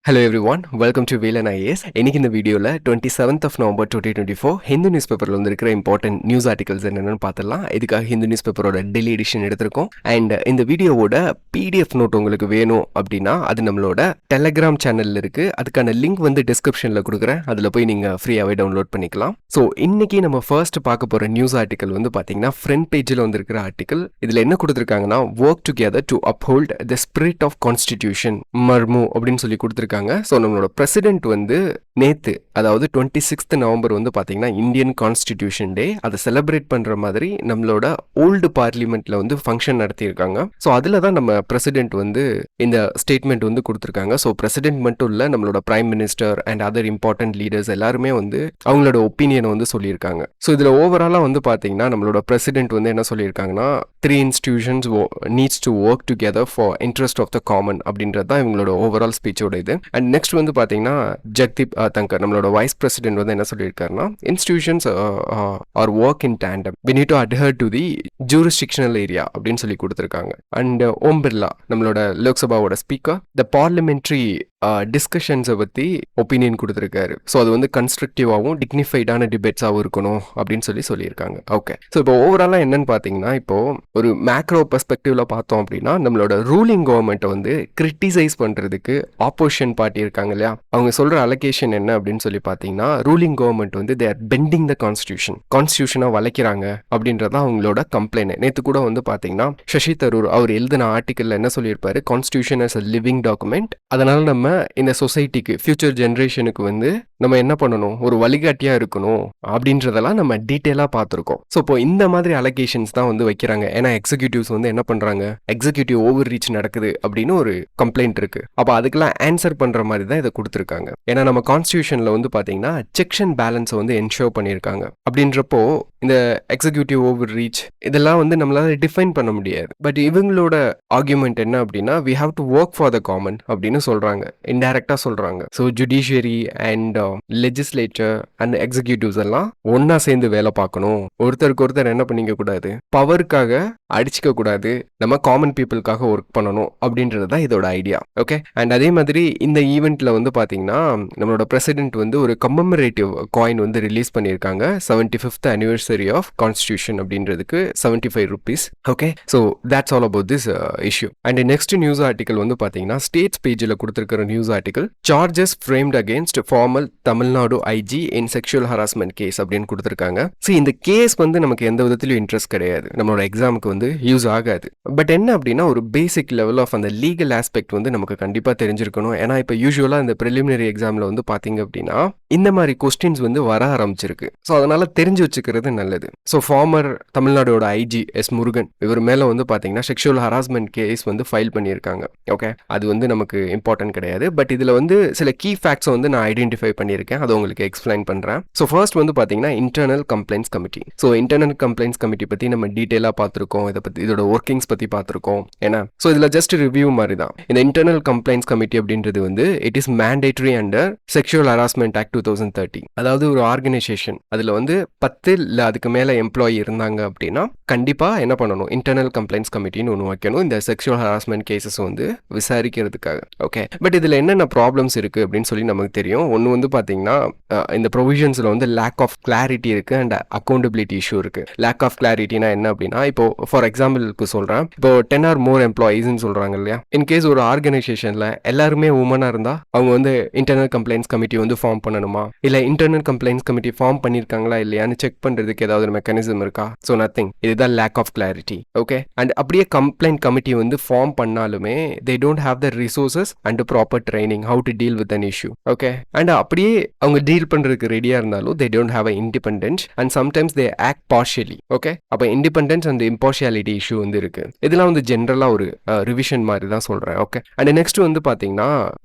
Hello everyone, welcome to Velan IAS. இன்னைக்கு இந்த வீடியோவில் 27th of November 2024 Hindu news பேப்பரில் வந்து இருக்கிற இம்பார்ட்டன்ட் நியூஸ் ஆர்டிகல்ஸ் என்னென்னு பார்த்துடலாம். இதுக்காக ஹிந்து நியூஸ் பேப்பரோட டெய்லி எடிஷன் எடுத்திருக்கோம். அண்ட் இந்த வீடியோவோட பிடிஎஃப் நோட் உங்களுக்கு வேணும் அப்படின்னா அது நம்மளோட டெலகிராம் சேனலில் இருக்குது. அதுக்கான லிங்க் வந்து டிஸ்கிரிப்ஷனில் கொடுக்குறேன். அதில் போய் நீங்கள் ஃப்ரீயாகவே டவுன்லோட் பண்ணிக்கலாம். ஸோ இன்னைக்கு நம்ம ஃபர்ஸ்ட் பார்க்க போகிற நியூஸ் ஆர்டிக்கல் வந்து பார்த்தீங்கன்னா ஃப்ரண்ட் பேஜில் வந்துருக்கிற ஆர்டிக்கல். இதில் என்ன கொடுத்துருக்காங்கன்னா work together to uphold the spirit of constitution Murmu அப்படின்னு சொல்லி கொடுத்துருக்காங்க. ஸோ நம்மளோட பிரசிடென்ட் வந்து நேத்து, அதாவது 26th நவம்பர் வந்து பார்த்தீங்கன்னா இந்தியன் கான்ஸ்டிடியூஷன் டே, அதை செலிப்ரேட் பண்ணுற மாதிரி நம்மளோட ஓல்டு பார்லிமெண்ட்ல வந்து ஃபங்க்ஷன் நடத்தியிருக்காங்க. ஸோ அதில் தான் நம்ம பிரசிடென்ட் வந்து இந்த ஸ்டேட்மெண்ட் வந்து கொடுத்துருக்காங்க. ஸோ பிரசிடென்ட் மட்டும் இல்லை, நம்மளோட prime minister and other important leaders எல்லாருமே வந்து அவங்களோட ஒப்பீனியனை வந்து சொல்லியிருக்காங்க. ஸோ இதில் ஓவராலாக வந்து பார்த்தீங்கன்னா நம்மளோட பிரசிடென்ட் வந்து என்ன சொல்லியிருக்காங்கன்னா 3 institutions needs to work together for interest of the common அப்படின்றது தான் இவங்களோட ஓவரால் ஸ்பீச்சோட இது. அண்ட் நெக்ஸ்ட் வந்து பார்த்தீங்கன்னா ஜெக்தீப் தங்கர், நம்மளோட வைஸ் பிரசிடென்ட் வந்து என்ன சொல்லியிருக்காருன்னா institutions are work in tandem, we need to adhere to the jurisdictional area அப்படின்னு சொல்லி கொடுத்துருக்காங்க. அண்ட் ஓம் பிர்லா, நம்மளோட லோக்சபாவோட ஸ்பீக்கர், த பார்லிமெண்ட்ரி டிஸ்கஷன்ஸை பற்றி ஒப்பீனியன் கொடுத்துருக்காரு. ஸோ அது வந்து கன்ஸ்ட்ரக்டிவாகவும் டிக்னிஃபைடான டிபேட்ஸாகவும் இருக்கணும் அப்படின்னு சொல்லியிருக்காங்க. ஓகே, ஸோ இப்போ ஓவராலாக என்னன்னு பார்த்தீங்கன்னா இப்போ ஒரு மேக்ரோ பெர்ஸ்பெக்டிவ்ல பார்த்தோம் அப்படின்னா நம்மளோட ரூலிங் கவர்மெண்ட்டை வந்து கிரிட்டிசைஸ் பண்ணுறதுக்கு ஆப்போசிஷன் பார்ட்டி இருக்காங்க இல்லையா, அவங்க சொல்கிற அலோகேஷன் என்ன அப்படின்னு சொல்லி பார்த்தீங்கன்னா ரூலிங் கவர்மெண்ட் வந்து தே ஆர் பெண்டிங் த கான்ஸ்டியூஷனை வளைக்கிறாங்க அப்படின்றதான் அவங்களோட கம்ப்ளைண்ட். நேற்று கூட வந்து பார்த்தீங்கன்னா சசி தரூர் அவர் எழுதின ஆர்டிக்கலில் என்ன சொல்லியிருப்பாரு, constitution is a living document, அதனால நம்ம இந்த சொசைட்டிக்கு ஃபியூச்சர் ஜென்ரேஷனுக்கு வந்து நம்ம என்ன பண்ணணும், ஒரு வழிகாட்டியா இருக்கணும் அப்படின்றதெல்லாம் நம்ம டீட்டெயிலாக பார்த்துருக்கோம். ஸோ இப்போ இந்த மாதிரி அலகேஷன்ஸ் தான் வந்து வைக்கிறாங்க. ஏன்னா எக்ஸிக்யூட்டிவ்ஸ் வந்து என்ன பண்றாங்க, எக்ஸிக்யூட்டிவ் ஓவர் ரீச் நடக்குது அப்படின்னு ஒரு கம்ப்ளைண்ட் இருக்கு. அப்போ அதுக்கெல்லாம் ஆன்சர் பண்ற மாதிரி தான் இதை கொடுத்துருக்காங்க. ஏன்னா நம்ம கான்ஸ்டியூஷன்ல வந்து பாத்தீங்கன்னா செக்ஸ் அண்ட் பேலன்ஸை வந்து என்ஷோர் பண்ணியிருக்காங்க. அப்படின்றப்போ இந்த எக்ஸிக்யூட்டிவ் ஓவர் ரீச் இதெல்லாம் வந்து நம்மளால டிஃபைன் பண்ண முடியாது. பட் இவங்களோட ஆர்குமெண்ட் என்ன அப்படின்னா we have to work for the common அப்படின்னு சொல்றாங்க, இன்டைரக்டா சொல்றாங்க. So judiciary and legislature and executives எல்லாம் ஒன்னா சேர்ந்து வேலை பார்க்கணும். ஒருத்தருக்கு ஒருத்தர் என்ன பண்ணிக்க கூடாது, பவருக்காக அடிச்சுக்க கூடாது, நம்ம காமன் பீப்புளுக்காக ஒர்க் பண்ணணும் அப்படின்றது தான் இதோட ஐடியா. ஓகே, அண்ட் அதே மாதிரி இந்த ஈவெண்ட்ல வந்து பாத்தீங்கன்னா நம்மளோட பிரசிடென்ட் வந்து ஒரு கம்மமரேட்டிவ் காயின் வந்து ரிலீஸ் பண்ணியிருக்காங்க. 75th anniversary ஆஃப் கான்ஸ்டியூஷன் அப்படின்றதுக்கு 75 rupees. Okay, so that's all about this issue. And next news article வந்து பாத்தீங்கன்னா ஸ்டேட்ஸ் பேஜில் கொடுத்திருக்கிற news article, charges framed against formal Tamil Nadu IG in sexual harassment case அப்படின்னு கொடுத்திருக்காங்க. ஸோ இந்த கேஸ் வந்து நமக்கு எந்த விதத்திலும் இன்ட்ரெஸ்ட் கிடையாது, நம்மளோட எக்ஸாமுக்கு வந்து யூஸ் ஆகாது. பட் என்ன அப்படின்னா ஒரு பேசிக் லெவல் ஆஃப் அந்த லீகல் ஆஸ்பெக்ட் வந்து நமக்கு கண்டிப்பாக தெரிஞ்சிருக்கணும். ஏன்னா இப்போ யூஸ்வலாக இந்த ப்ரிலிமினரி எக்ஸாமில் வந்து பார்த்தீங்க அப்படின்னா இந்த மாதிரி கொஸ்டின்ஸ் வந்து வர ஆரம்பிச்சிருக்கு. ஸோ அதனால தெரிஞ்சு வச்சுக்கிறது நல்லது. ஸோ ஃபார்மர் தமிழ்நாடோட ஐஜி எஸ் முருகன், இவர் மேலே வந்து பார்த்தீங்கன்னா செக்ஷுவல் ஹராஸ்மெண்ட் கேஸ் வந்து ஃபைல் பண்ணியிருக்காங்க. ஓகே, அது வந்து நமக்கு இம்பார்ட்டன்ட் கிடையாது. பட் இதில் வந்து சில கீ ஃபேக்ட்ஸை வந்து நான் ஐடென்டிஃபை பண்ணியிருக்கேன், அதை உங்களுக்கு எக்ஸ்பிளைன் பண்ணுறேன். ஸோ ஃபர்ஸ்ட் வந்து பார்த்தீங்கன்னா internal complaints committee. So internal complaints committee பற்றி நம்ம டீட்டெயிலாக பார்த்துருக்கோம், இதை பற்றி இதோட ஒர்க்கிங்ஸ் பற்றி பார்த்துருக்கோம். ஏன்னா ஸோ இதில் ஜஸ்ட் ரிவ்யூ மாதிரி தான். இந்த இன்டர்னல் கம்ப்ளைண்ட்ஸ் கமிட்டி அப்படின்றது வந்து it is mandatory under sexual harassment act 2030. அதாவது ஒரு ஆர்கனைசேஷன் அதில் வந்து 10 இல்லை அதுக்கு மேலே எம்ப்ளாயி இருந்தாங்க அப்படின்னா கண்டிப்பாக என்ன பண்ணணும், இன்டர்னல் கம்ப்ளைண்ட்ஸ் கமிட்டின்னு ஒன்று வைக்கணும் இந்த செக்ஷுவல் ஹராஸ்மெண்ட் கேசஸ் வந்து விசாரிக்கிறதுக்காக. ஓகே, பட் இதில் என்னென்ன ப்ராப்ளம்ஸ் இருக்குது அப்படின்னு சொல்லி நமக்கு தெரியும். ஒன்று வந்து பார்த்தீங்கன்னா இந்த ப்ரொவிஷன்ஸில் வந்து லேக் ஆஃப் கிளாரிட்டி இருக்குது அண்ட் அக்கௌண்டபிலிட்டி இஷ்யூ இருக்குது. லேக் ஆஃப் கிளாரிட்டினா என்ன அப்படின்னா இப்போ ஃபார் எக்ஸாம்பிளுக்கு சொல்கிறேன், இப்போ 10 or more எம்ப்ளாயீஸ்ன்னு சொல்கிறாங்க இல்லையா, இன்கேஸ் ஒரு ஆர்கனைசேஷனில் எல்லாருமே உமனாக இருந்தால் அவங்க வந்து இன்டர்னல் கம்ப்ளைண்ட்ஸ் கமிட்டி வந்து ஃபார்ம் பண்ணணுமா, இல்லை இன்டர்னல் கம்ப்ளைண்ட்ஸ் கமிட்டி ஃபார்ம் பண்ணியிருக்காங்களா இல்லையான்னு செக் பண்ணுறதுக்கு ஏதாவது மெக்கானிசம் இருக்கா? So nothing. இதுதான் lack of clarity. Okay, and அப்படியே கம்ப்ளைண்ட் கமிட்டி வந்து ஃபார்ம் பண்ணாலுமே they don't have the resources and proper training how to deal with an issue. Okay, and அப்படியே அவங்க டீல் பண்ணுறதுக்கு ரெடியாக இருந்தாலும் they don't have a independence and sometimes they act partially. Okay, அப்போ independence and impartiality issue வந்து இருக்கு. இதெல்லாம் வந்து ஜென்ரலாக ஒரு ரிவிஷன் மாதிரி தான் சொல்கிறேன். ஓகே, அண்ட் நெக்ஸ்ட் வந்து பார்த்தீங்கன்னா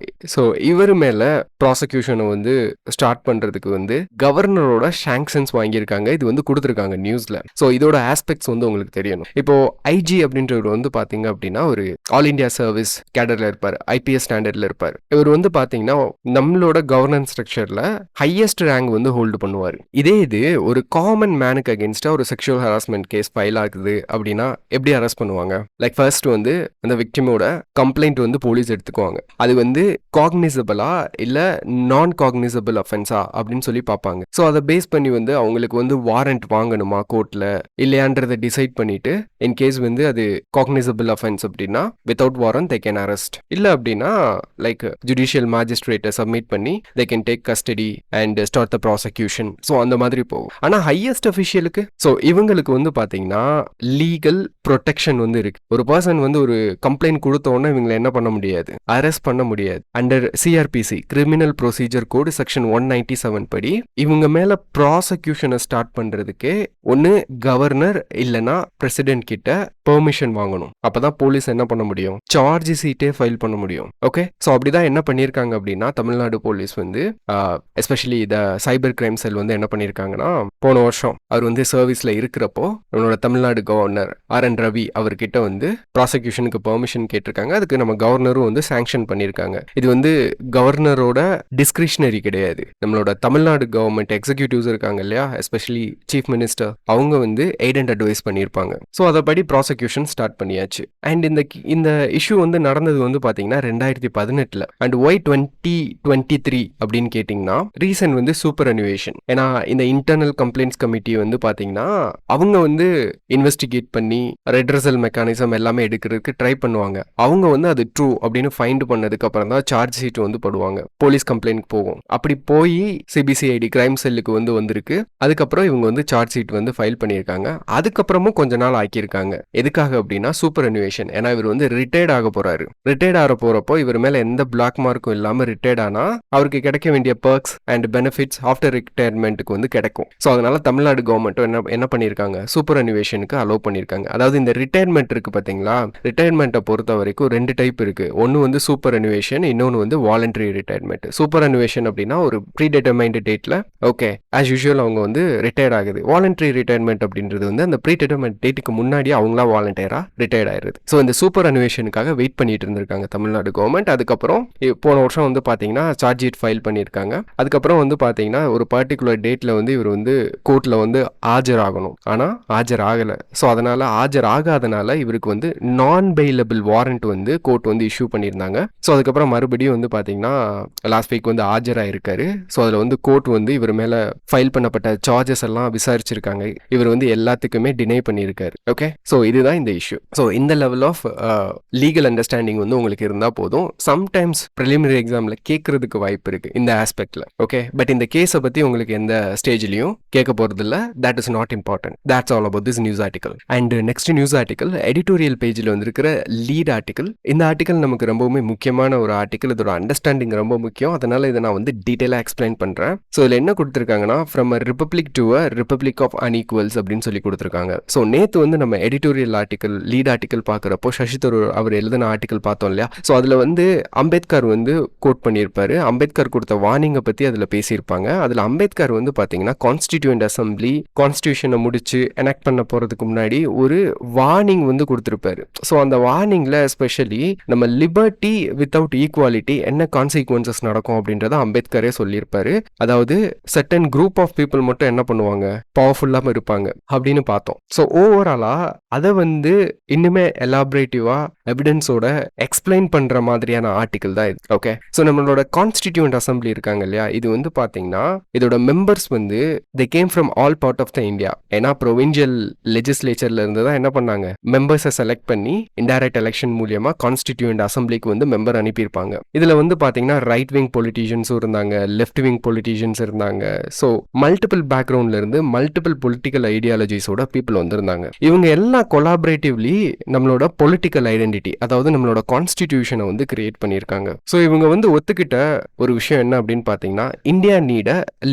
ஸோ இவர் மேலே ப்ராசிக்யூஷனை வந்து ஸ்டார்ட் பண்றதுக்கு வந்து கவர்னரோட சாங்ஷன்ஸ் வாங்கியிருக்காங்க. இது வந்து கொடுத்துருக்காங்க நியூஸ்ல. ஸோ இதோட ஆஸ்பெக்ட்ஸ் வந்து உங்களுக்கு தெரியணும். இப்போ ஐஜி அப்படின்றவர் வந்து பாத்தீங்க அப்படின்னா ஒரு ஆல் இந்தியா சர்வீஸ் கேடர்ல இருப்பார், ஐபிஎஸ் ஸ்டாண்டர்ட்ல இருப்பார். இவர் வந்து பாத்தீங்கன்னா நம்மளோட கவர்னன்ஸ் ஸ்ட்ரக்சர்ல ஹையஸ்ட் ரேங்க் வந்து ஹோல்டு பண்ணுவார். இதே இது ஒரு காமன் மேனுக்கு அகேன்ஸ்டா ஒரு செக்ஷுவல் ஹராஸ்மெண்ட் கேஸ் ஃபைல் ஆகுது அப்படின்னா எப்படி அரெஸ்ட் பண்ணுவாங்க? லைக் ஃபர்ஸ்ட் வந்து அந்த விக்டிமோட கம்ப்ளைண்ட் வந்து போலீஸ் எடுத்துக்குவாங்க. அது வந்து காக்னிசபிளா இல்ல நான் காக்னிசபிள் அஃபென்ஸா அப்படின்னு சொல்லி பார்ப்பாங்க. ஸோ அதை பேஸ் பண்ணி வந்து அவங்களுக்கு வந்து வாரண்ட் வாங்கணுமா கோர்ட்ல இல்லையான்றதை டிசைட் பண்ணிட்டு இன் கேஸ் வந்து அது காக்னிசபிள் அஃபென்ஸ் அப்படின்னா without warrant they can arrest. இல்ல அப்படின்னா லைக் ஜுடிஷியல் மேஜிஸ்ட்ரேட்டை சப்மிட் பண்ணி they can take custody and start the prosecution. So அந்த மாதிரி போகும். ஆனா ஹையஸ்ட் அஃபிஷியலுக்கு ஸோ இவங்களுக்கு வந்து பாத்தீங்கன்னா லீகல் ப்ரொடெக்ஷன் வந்து இருக்கு. ஒரு பர்சன் வந்து ஒரு கம்ப்ளைண்ட் கொடுத்த உடனே இவங்களை என்ன பண்ண முடியாது, அரெஸ்ட் பண்ண முடியாது. அண்டர் சிஆர்பிசி கிரிமினல் ப்ரொசீஜர் கோடு செக்ஷன் 197 படி இவங்க மேல ப்ராசிக்யூஷனை ஸ்டார்ட் பண்றதுக்கு ஒன்னு கவர்னர் இல்லனா பிரசிடென்ட் கிட்ட பெர்மிஷன் வாங்கணும். அப்பதான் போலீஸ் என்ன பண்ண முடியும், சார்ஜ் சீட்டே ஃபைல் பண்ண முடியும். ஓகே, ஸோ அப்படிதான் என்ன பண்ணியிருக்காங்க அப்படின்னா தமிழ்நாடு போலீஸ் வந்து எஸ்பெஷலி இந்த சைபர் கிரைம் செல் வந்து என்ன பண்ணியிருக்காங்கன்னா போன வருஷம் அவர் வந்து சர்வீஸ்ல இருக்கிறப்போ நம்மளோட தமிழ்நாடு கவர்னர் RN ரவி அவர்கிட்ட வந்து ப்ராசிக்யூஷனுக்கு பெர்மிஷன் கேட்டிருக்காங்க. அதுக்கு நம்ம கவர்னரும் வந்து சாங்ஷன் பண்ணியிருக்காங்க. இது வந்து கவர்னரோட டிஸ்கிரிஷனரி கிடையாது. நம்மளோட தமிழ்நாடு கவர்மெண்ட் எக்ஸிக்யூட்டிவ்ஸ் இருக்காங்க இல்லையா, எஸ்பெஷலி சீஃப் மினிஸ்டர், அவங்க வந்து எய்ட் அண்ட் அட்வைஸ் பண்ணியிருப்பாங்க. ஸோ அதைப்படி ப்ராசிக்யூஷன் ஸ்டார்ட் பண்ணியாச்சு. அண்ட் இந்த இஷ்யூ வந்து நடந்தது வந்து பார்த்தீங்கன்னா 2018 அண்ட் ஒய் 2023 அப்படின்னு கேட்டிங்கன்னா ரீசன் வந்து சூப்பர் அனிவேஷன். ஏன்னா இந்த இன்டர்னல் கம்ப்ளைண்ட்ஸ் கமிட்டி வந்து பார்த்தீங்கன்னா அவங்க வந்து இன்வெஸ்டிகேட் பண்ணி ரெட்ரஸல் மெக்கானிசம் எல்லாமே எடுக்கிறதுக்கு ட்ரை பண்ணுவாங்க. அவங்க வந்து அது ட்ரூ அப்படின்னு ஃபைண்ட் பண்ணதுக்கு அப்புறம் தான் சார்ஜ் ஷீட் வந்து போடுவாங்க, போலீஸ் கம்ப்ளைண்ட் போகும். அப்படி போய் சிபிசிஐடி கிரைம் செல்லுக்கு வந்து வந்திருக்கு. அதுக்கப்புறம் இவங்க வந்து சார்ஜ் ஷீட் வந்து ஃபைல் பண்ணியிருக்காங்க. அதுக்கப்புறமும் கொஞ்ச நாள் ஆக்கியிருக்காங்க. எதுக்காக அப்படின்னா சூப்பர் அனிவேஷன். ஏன்னா இவர் வந்து ரிட்டையர்ட் ஆக போறாரு. ரிட்டையர்ட் ஆக போறப்போ இவர் மேல எந்த பிளாக் மார்க்கும் இல்லாம ரிட்டையர்ட் ஆனா அவருக்கு கிடைக்க வேண்டிய பர்க்ஸ் அண்ட் பெனிஃபிட்ஸ் ஆஃப்டர் ரிட்டையர்மெண்ட்டுக்கு வந்து கிடைக்கும். ஸோ அதனால தமிழ்நாடு கவர்மெண்ட்டும் என்ன பண்ணியிருக்காங்க, சூப்பர் அனிவேஷனுக்கு அலோவ் பண்ணியிருக்காங்க. அதாவது இந்த ரிட்டையர்மெண்ட் இருக்கு பார்த்தீங்களா, ரிட்டையர்மெண்ட்டை பொறுத்த வரைக்கும் 2 டைப் இருக்கு. ஒன்று வந்து சூப்பர் அனிவேஷன், இன்னொன்று வந்து வாலண்டரி ரிட்டையர்மெண்ட். சூப்பர் அனிவேஷன் அப்படின்னா ஒரு ப்ரீ டிட்டர்மைன்டு டேட்ல ஓகே ஆஸ் யூஷுவல் அவங்க வந்து ரிட்டையர்ட் ஆகுது. வாலண்டரி ரிட்டையர்மெண்ட் அப்படின்றது வந்து அந்த ப்ரீ டிட்டர்மைன்ட் டேட்டுக்கு முன்னாடியே அவங்களா வாலண்டியரா ரிட்டையர்ட் ஆயிருது. ஸோ இந்த சூப்பர் அனிவேஷனுக்காக வெயிட் பண்ணிட்டு இருந்திருக்காங்க தமிழ்நாடு கவர்மெண்ட். அதுக்கப்புறம் போன வருஷம் வந்து பார்த்தீங்கன்னா சார்ஜ் ஷீட் ஃபைல் பண்ணியிருக்காங்க. அதுக்கப்புறம் வந்து பார்த்தீங்கன்னா ஒரு பர்டிகுலர் டேட்ல வந்து இவர் வந்து கோர்ட்ல வந்து ஆஜராகணும். ஆனால் ஆஜர் ஆகலை. ஸோ அதனால ஆஜர் ஆகாதனால இவருக்கு வந்து நான் பெயிலபிள் வாரண்ட் வந்து கோர்ட் வந்து இஷ்யூ பண்ணியிருந்தாங்க. ஸோ அதுக்கப்புறம் மறுபடியும் வந்து பார்த்தீங்கன்னா லாஸ்ட் வீக் வந்து ஆஜராயிருக்காரு. ஸோ அதில் வந்து கோர்ட் வந்து இவர் மேலே ஃபைல் பண்ணப்பட்ட சார்ஜஸ் எல்லாம் விசாரிச்சிருக்காங்க. இவர் வந்து எல்லாத்துக்குமே டினை பண்ணியிருக்காரு. ஓகே, ஸோ இதுதான் இந்த இஷ்யூ. ஸோ இந்த லெவல் ஆஃப் லீகல் அண்டர்ஸ்டாண்டிங் வந்து உங்களுக்கு இருந்தால் போதும். சம்டைம்ஸ் ப்ரிலிமினரி எக்ஸாமில் கேட்கறதுக்கு வாய்ப்பு இருக்கு இந்த ஆஸ்பெக்ட்ல. ஓகே, பட் இந்த கேஸை பற்றி உங்களுக்கு எந்த ஸ்டேஜ்லையும் கேட்க போகிறது இல்லை. That is not important. That's all about this news article. And next news article editorial பேஜில் வந்திருக்கிற லீட் ஆர்டிகல். இந்த ஆர்டிகல் நமக்கு ரொம்பவுமே முக்கியமான ஒரு ஆர்டிகல். இதோட அண்டர்ஸ்டாண்டிங் ரொம்ப முக்கியம். அதனால இதை நான் வந்து டீட்டெயிலாக எக்ஸ்பிளைன் பண்ணுறேன். ஸோ இதில் என்ன கொடுத்துருக்காங்கன்னா from a republic to a republic of unequals அப்படின்னு சொல்லி கொடுத்துருக்காங்க. ஸோ நேற்று வந்து நம்ம எடிட்டோரியல் ஆர்டிகல் லீட் ஆர்டிகல் பார்க்குறப்போ சசி தரூர் அவர் எழுதின ஆர்டிகல் பார்த்தோம் இல்லையா. ஸோ அதில் வந்து அம்பேத்கர் வந்து கோட் பண்ணியிருப்பாரு. அம்பேத்கர் கொடுத்த வார்னிங்கை பற்றி அதில் பேசியிருப்பாங்க. அதில் அம்பேத்கர் வந்து பார்த்தீங்கன்னா கான்ஸ்டிடியூயன்ட் அசம்பிளி கான்ஸ்டியூஷனை முடிச்சு எனாக்ட் பண்ண போகிறதுக்கு முன்னாடி ஒரு வார்னிங் வந்து கொடுத்துருப்பாரு. ஸோ அந்த வார்னிங்கில் எஸ்பெஷலி நம்ம லிபர்ட்டி வித்தவுட் ஈக்குவாலிட்டி என்ன கான்சிக்வன்சஸ் நடக்கும் அப்படின்றத அம்பேத்கரே சொல்லியிருப்பாரு. அதாவது சர்டன் குரூப் ஆஃப் பீப்புள் மட்டும் என்ன பண்ணுவாங்க, பவர்ஃபுல்லாக இருப்பாங்க அப்படின்னு பார்த்தோம். ஸோ ஓவராலா அதை வந்து இன்னுமே எலாபரேட்டிவா எவிடன்ஸோட எக்ஸ்பிளைன் பண்ற மாதிரியான ஆர்டிகல் தான் இது. ஓகே, ஸோ நம்மளோட கான்ஸ்டிடியூயன்ட் அசம்பிளி இருக்காங்க இல்லையா, இது வந்து பார்த்தீங்கன்னா இதோட மெம்பர்ஸ் வந்து they came from all part of the India. ஏன்னா ப்ரொவின்சியல் லெஜிஸ்லேச்சர்ல இருந்து தான் என்ன பண்ணாங்க, மெம்பர்ஸை செலக்ட் பண்ணி இன்டைரக்ட் எலெக்ஷன் மூலியமா கான்ஸ்டிடியூயன்ட் அசம்பிளிக்கு வந்து மெம்பர் அனுப்பியிருப்பாங்க. இதுல வந்து பார்த்தீங்கன்னா ரைட் விங் பொலிட்டீஷியன்ஸும் இருந்தாங்க, லெஃப்ட் விங் பொலிட்டீஷியன்ஸ் இருந்தாங்க. ஸோ மல்டிபிள் பேக்ரவுண்ட்ல இருந்து மல்டிபிள் பொலிட்டிக்கல் ஐடியாலஜிஸோட பீப்புள் வந்திருந்தாங்க. இவங்க எல்லாம் கொலாபரேட்டிவ்லி நம்மளோட பொலிட்டிக்கல் ஐடென்டிட்டி, அதாவது நம்மளோட கான்ஸ்டிடியூஷனை வந்து கிரியேட் பண்ணியிருக்காங்க. ஸோ இவங்க வந்து ஒத்துக்கிட்ட ஒரு விஷயம் என்ன அப்படின்னு பார்த்தீங்கன்னா இந்தியா நீட